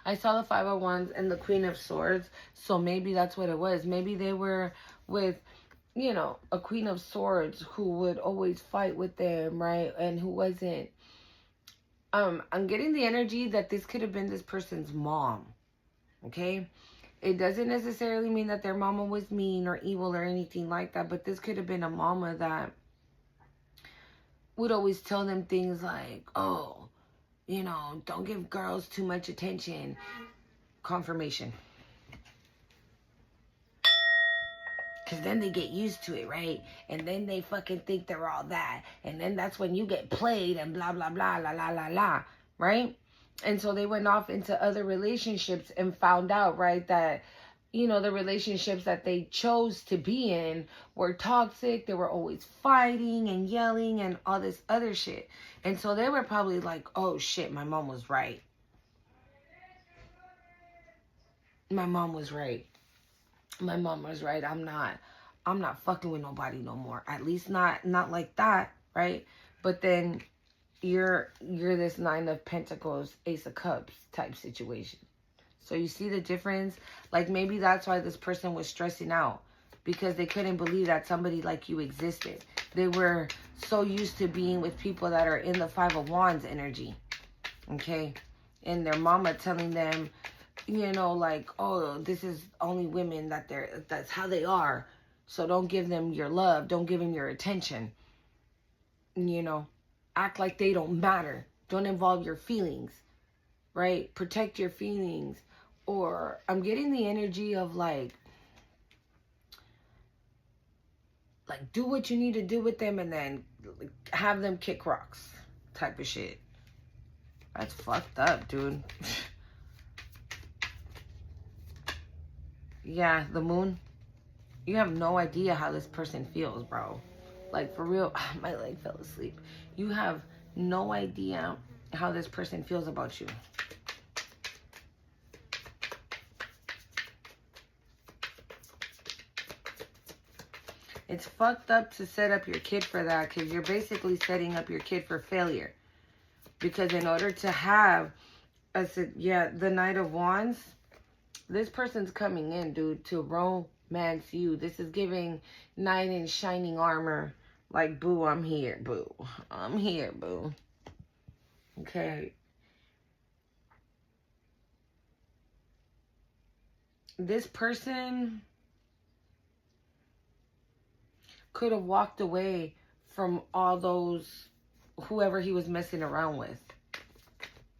I saw the Five of Wands and the Queen of Swords. So maybe that's what it was. Maybe they were with, a Queen of Swords who would always fight with them, right? And who wasn't. I'm getting the energy that this could have been this person's mom. Okay? It doesn't necessarily mean that their mama was mean or evil or anything like that. But this could have been a mama that would always tell them things like, oh, don't give girls too much attention. Confirmation. Because then they get used to it, right? And then they fucking think they're all that. And then that's when you get played and blah, blah, blah, la, la, la, la, right? And so they went off into other relationships and found out, right, that, you know, the relationships that they chose to be in were toxic. They were always fighting and yelling and all this other shit. And so they were probably like, oh shit, my mom was right. My mom was right. My mom was right. I'm not fucking with nobody no more. At least not like that, right? But then you're this 9 of Pentacles, Ace of Cups type situation. So you see the difference? Like maybe that's why this person was stressing out, because they couldn't believe that somebody like you existed. They were so used to being with people that are in the 5 of Wands energy. Okay? And their mama telling them, you know, like, oh, this is only women that's how they are. So don't give them your love. Don't give them your attention. You know, act like they don't matter. Don't involve your feelings, right? Protect your feelings. Or I'm getting the energy of like do what you need to do with them and then have them kick rocks type of shit. That's fucked up, dude. Yeah, the moon. You have no idea how this person feels, bro. Like, for real. My leg fell asleep. You have no idea how this person feels about you. It's fucked up to set up your kid for that, because you're basically setting up your kid for failure. Because in order to have, the Knight of Wands, this person's coming in, dude, to romance you. This is giving knight in shining armor. Like, boo, I'm here, boo. I'm here, boo. Okay. This person could have walked away from all those, whoever he was messing around with.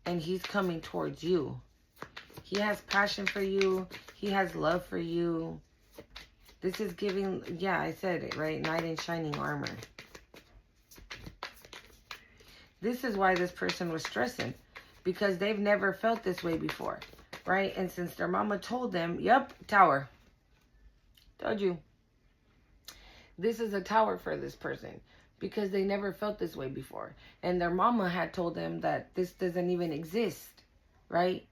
And he's coming towards you. He has passion for you. He has love for you. This is giving, yeah, I said it, right? Knight in shining armor. This is why this person was stressing. Because they've never felt this way before, right? And since their mama told them, yep, tower. Told you. This is a tower for this person. Because they never felt this way before. And their mama had told them that this doesn't even exist, right?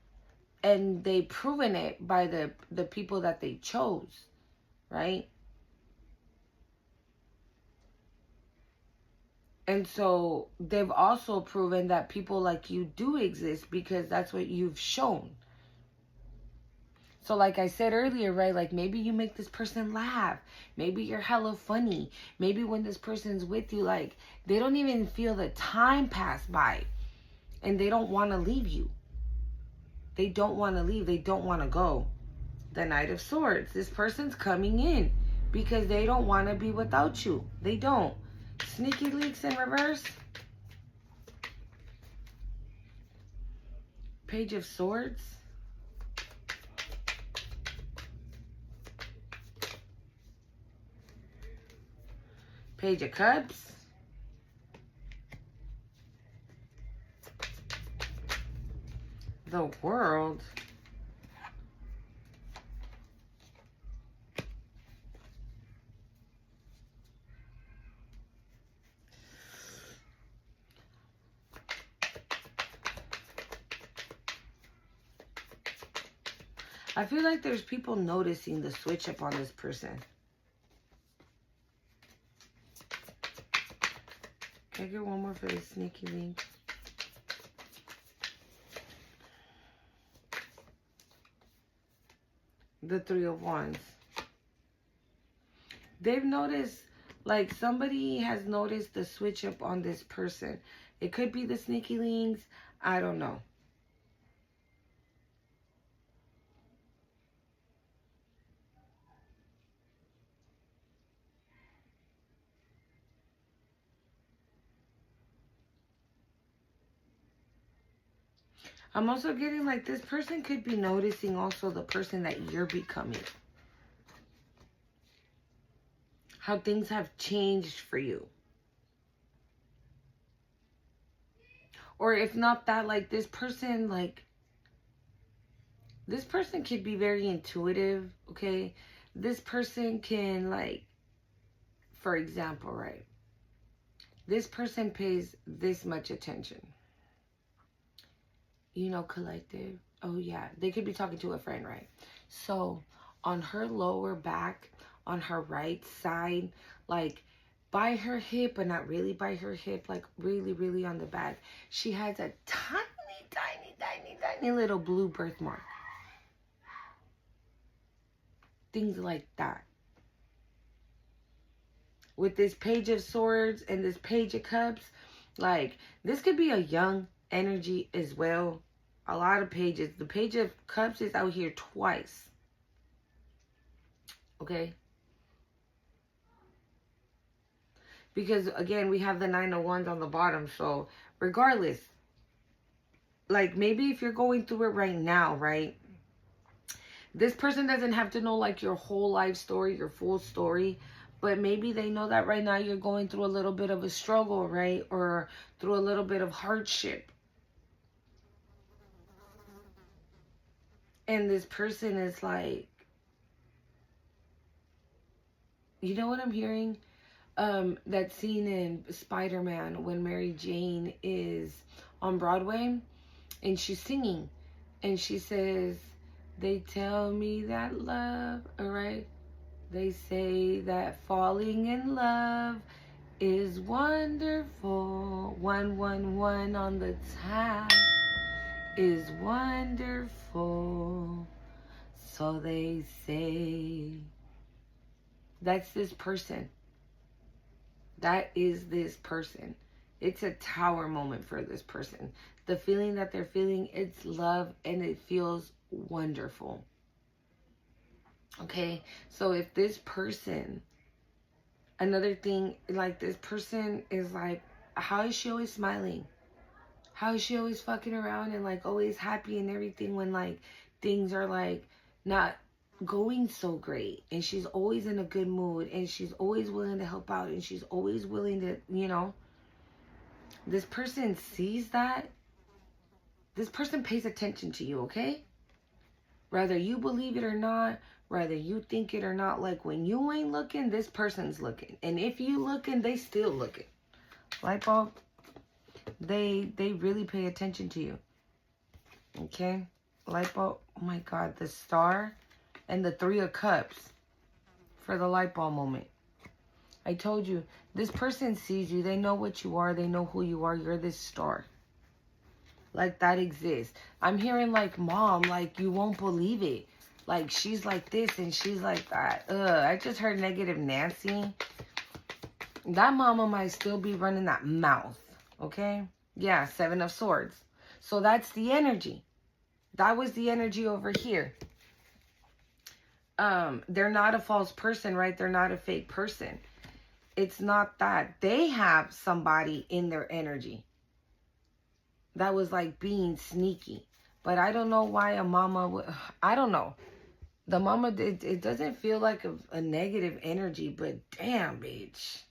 And they've proven it by the people that they chose, right? And so they've also proven that people like you do exist, because that's what you've shown. So like I said earlier, right? Like maybe you make this person laugh. Maybe you're hella funny. Maybe when this person's with you, like they don't even feel the time pass by. And they don't want to leave you. They don't want to leave. They don't want to go. The Knight of Swords. This person's coming in because they don't want to be without you. They don't. Sneaky leaks in reverse. Page of Swords. Page of Cups. The World. I feel like there's people noticing the switch up on this person. Can I get one more for the sneaky link? The Three of Wands. They've noticed, like somebody has noticed the switch up on this person. It could be the sneaky links. I don't know. I'm also getting like this person could be noticing also the person that you're becoming. how things have changed for you. Or if not that, like this person could be very intuitive, okay? This person can, like, for example, right? This person pays this much attention. You know, collective. Oh, yeah. They could be talking to a friend, right? So, on her lower back, on her right side, like, by her hip, but not really by her hip, like, really, really on the back, she has a tiny little blue birthmark. Things like that. With this Page of Swords and this Page of Cups, like, this could be a young energy as well. A lot of pages. The Page of Cups is out here twice. Okay? Because, again, we have the Nine of Wands on the bottom. So, regardless, like, maybe if you're going through it right now, right? This person doesn't have to know, like, your whole life story, your full story. But maybe they know that right now you're going through a little bit of a struggle, right? Or through a little bit of hardship. And this person is like, you know what I'm hearing? That scene in Spider-Man when Mary Jane is on Broadway and she's singing. And she says, they tell me that love, all right? They say that falling in love is wonderful. 111 on the tab is wonderful. So they say. That's this person. That is this person. It's a tower moment for this person. The feeling that they're feeling, it's love and it feels wonderful. Okay, so if this person, another thing, like this person is like, how is she always smiling? How is she always fucking around and like always happy and everything when like things are like not going so great, and she's always in a good mood, and she's always willing to help out, and she's always willing to, you know, this person sees that. This person pays attention to you, okay? Whether you believe it or not, whether you think it or not, like when you ain't looking, this person's looking. And if you looking, they still looking. Light bulb, they really pay attention to you. Okay? Light bulb, oh my God, the Star and the Three of Cups for the light bulb moment. I told you, this person sees you. They know what you are. They know who you are. You're this star. Like, that exists. I'm hearing, like, mom, like, you won't believe it. Like, she's like this and she's like that. I just heard negative Nancy. That mama might still be running that mouth. Okay? Yeah, Seven of Swords. So that's the energy. That was the energy over here. They're not a false person, right? They're not a fake person. It's not that. They have somebody in their energy that was like being sneaky. But I don't know why a mama would, I don't know. The mama, it doesn't feel like a negative energy, but damn, bitch.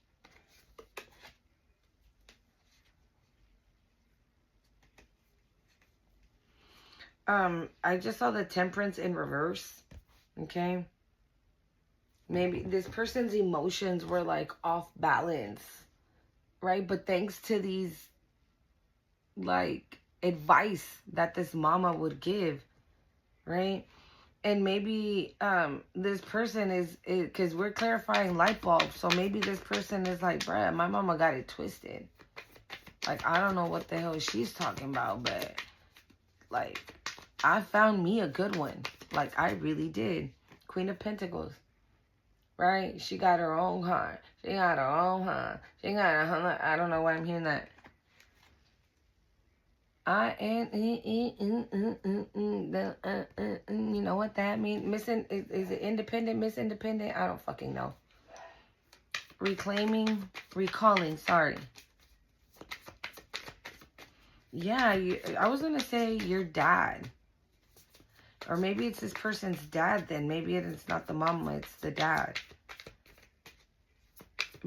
I just saw the Temperance in reverse. Okay. Maybe this person's emotions were like off balance, right? But thanks to these like advice that this mama would give, right? And maybe this person is because we're clarifying light bulbs, so maybe this person is like, bruh, my mama got it twisted. Like, I don't know what the hell she's talking about, but like, I found me a good one. Like, I really did. Queen of Pentacles. Right? She got her own heart. She got her own heart. She got her own. I don't know why I'm hearing that. You know what that means? Missing, is it independent, miss independent? I don't fucking know. Recalling, sorry. Yeah, I was going to say your dad. Or maybe it's this person's dad then. Maybe it's not the mama, it's the dad.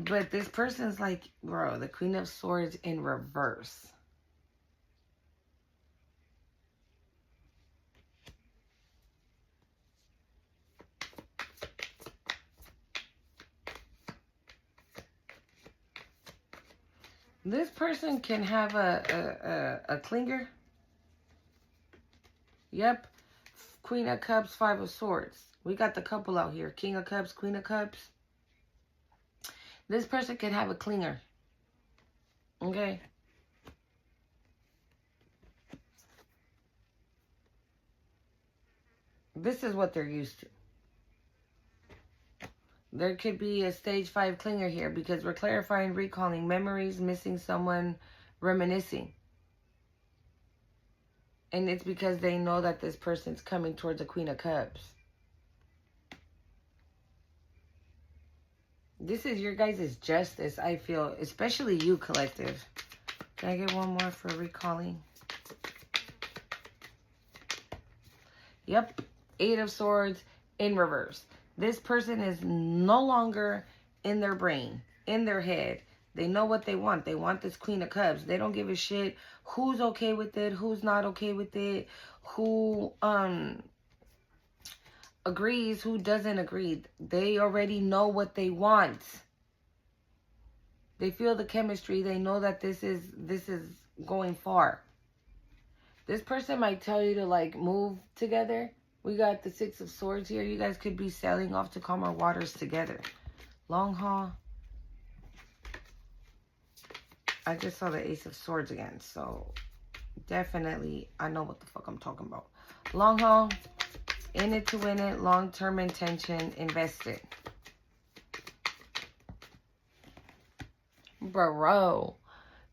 But this person's like, bro, the Queen of Swords in reverse. This person can have a clinger. Yep. Queen of Cups, Five of Swords. We got the couple out here. King of Cups, Queen of Cups. This person can have a clinger. Okay. This is what they're used to. There could be a stage 5 clinger here because we're clarifying, recalling memories, missing someone, reminiscing. And it's because they know that this person's coming towards a Queen of Cups. This is your guys' justice, I feel. Especially you, collective. Can I get one more for recalling? Yep. 8 of Swords in reverse. This person is no longer in their brain, in their head. They know what they want. They want this Queen of Cups. They don't give a shit who's okay with it, who's not okay with it, who agrees, who doesn't agree. They already know what they want. They feel the chemistry. They know that this is going far. This person might tell you to like move together. We got the 6 of Swords here. You guys could be sailing off to calmer waters together. Long haul. I just saw the Ace of Swords again. So definitely I know what the fuck I'm talking about. Long haul. In it to win it. Long-term intention. Invested. Bro.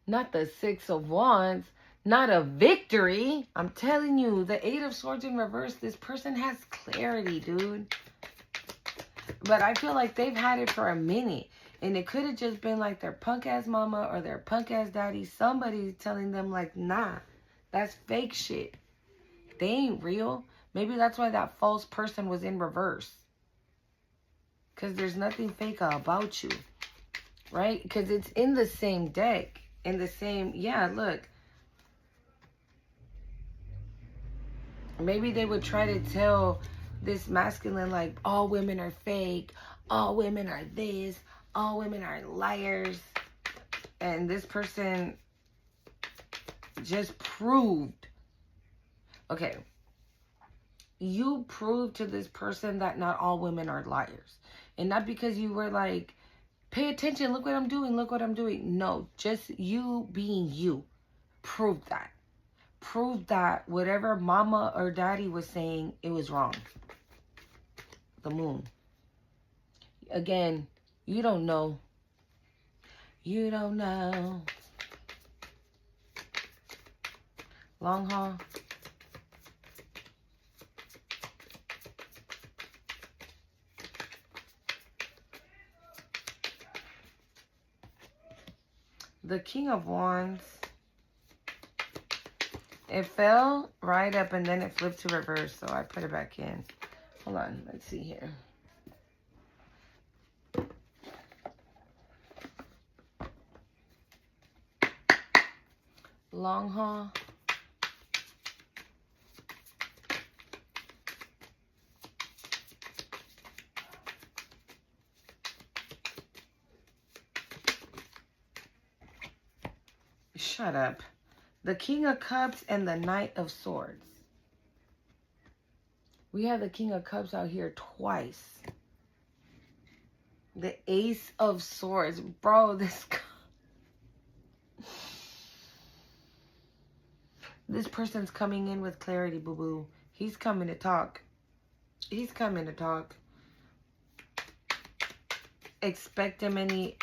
Not the 6 of Wands. Not a victory. I'm telling you, the 8 of Swords in reverse, this person has clarity, dude. But I feel like they've had it for a minute. And it could have just been like their punk-ass mama or their punk-ass daddy. Somebody telling them like, nah, that's fake shit. They ain't real. Maybe that's why that false person was in reverse. Because there's nothing fake about you. Right? Because it's in the same deck. In the same, yeah, look. Maybe they would try to tell this masculine, like, all women are fake. All women are this. All women are liars. And this person just proved. Okay. You proved to this person that not all women are liars. And not because you were like, pay attention. Look what I'm doing. Look what I'm doing. No, just you being you. Proved that. Proved that whatever mama or daddy was saying, it was wrong. The moon. Again, you don't know. You don't know. Long haul. The King of Wands. It fell right up and then it flipped to reverse. So I put it back in. Hold on. Let's see here. Long haul. Shut up. The King of Cups and the Knight of Swords. We have the King of Cups out here twice. The Ace of Swords. Bro, this person's coming in with clarity, boo-boo. He's coming to talk. He's coming to talk. Expect him any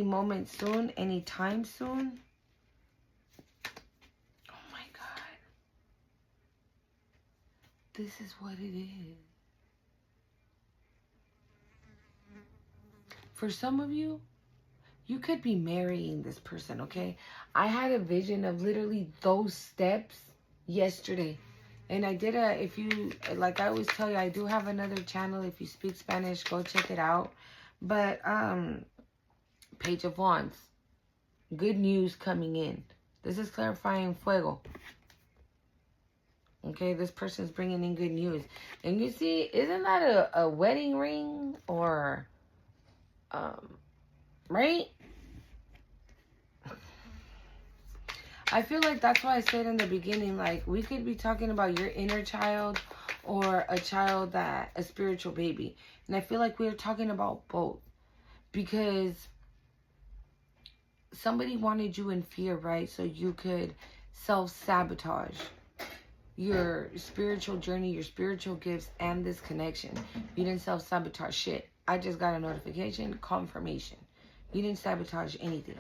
moment soon. Any time soon. This is what it is. For some of you, you could be marrying this person, okay? I had a vision of literally those steps yesterday. And I did if you, like I always tell you, I do have another channel. If you speak Spanish, go check it out. But, Page of Wands. Good news coming in. This is clarifying fuego. Okay, this person's bringing in good news. And you see, isn't that a wedding ring? Or, right? I feel like that's why I said in the beginning, like, we could be talking about your inner child or a child that, a spiritual baby. And I feel like we're talking about both. Because somebody wanted you in fear, right? So you could self-sabotage your spiritual journey, your spiritual gifts, and this connection. You didn't self-sabotage shit. I just got a notification, confirmation. You didn't sabotage anything.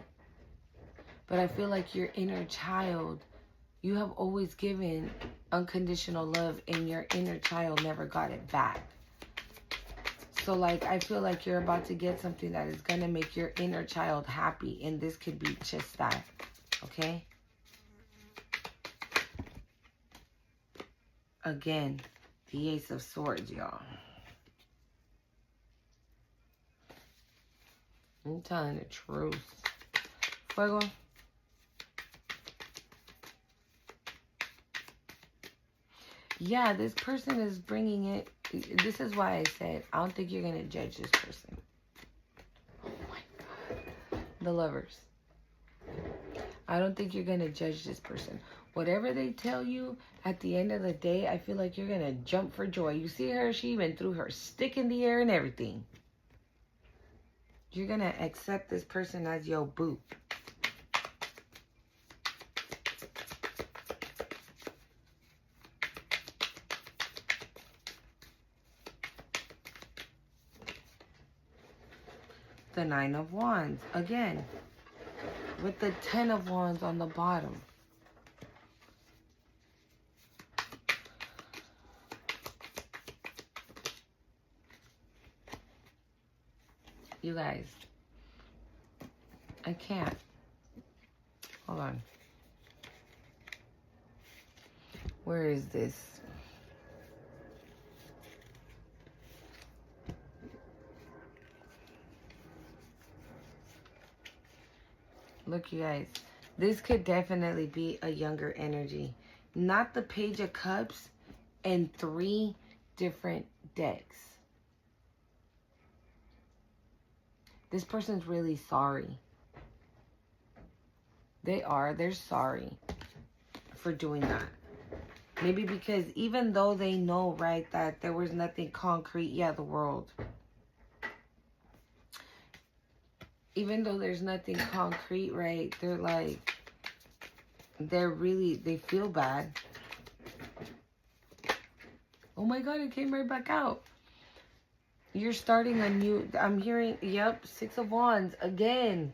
But I feel like your inner child, you have always given unconditional love, and your inner child never got it back. So, like, I feel like you're about to get something that is going to make your inner child happy. And this could be just that. Okay? Again, the Ace of Swords, y'all. I'm telling the truth. Fuego. Yeah, this person is bringing it. This is why I said, I don't think you're going to judge this person. Oh my God. The Lovers. I don't think you're going to judge this person. Whatever they tell you, at the end of the day, I feel like you're going to jump for joy. You see her, she even threw her stick in the air and everything. You're going to accept this person as your boo. The Nine of Wands. Again, with the Ten of Wands on the bottom. You guys, I can't. Hold on. Where is this? Look, you guys, this could definitely be a younger energy. Not the Page of Cups and 3 different decks. This person's really sorry. They're sorry for doing that. Maybe because even though they know, right, that there was nothing concrete, yeah, the world. Even though there's nothing concrete, right, they're like, they feel bad. Oh my God, it came right back out. You're starting a new, I'm hearing, yep, 6 of Wands, again.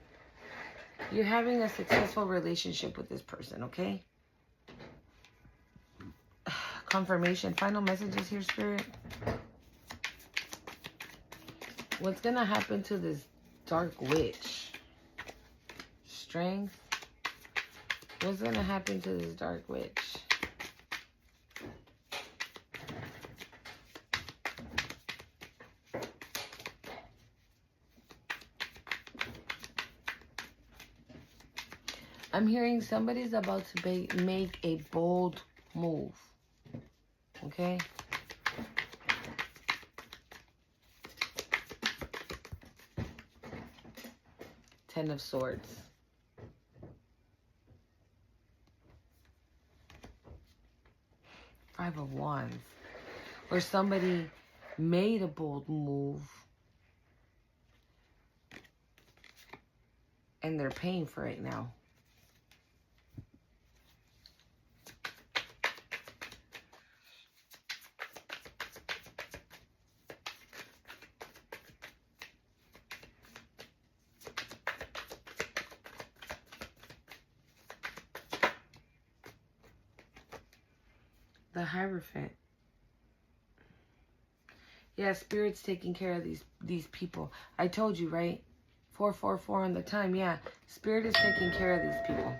You're having a successful relationship with this person, okay? Confirmation, final messages here, Spirit. What's going to happen to this dark witch? Strength. What's going to happen to this dark witch? I'm hearing somebody's about to make a bold move. Okay? Ten of Swords. Five of Wands. Or somebody made a bold move and they're paying for it now. The Hierophant. Yeah, Spirit's taking care of these people. I told you, right? 444 on the time. Yeah, Spirit is taking care of these people.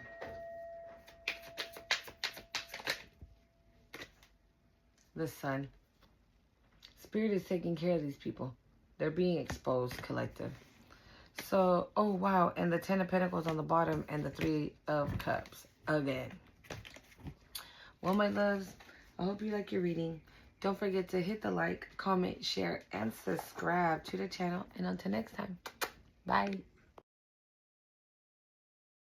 The Sun. Spirit is taking care of these people. They're being exposed, collective. So, oh wow, and the 10 of Pentacles on the bottom and the 3 of Cups again. Well, my loves, I hope you like your reading. Don't forget to hit the like, comment, share, and subscribe to the channel. And until next time, bye.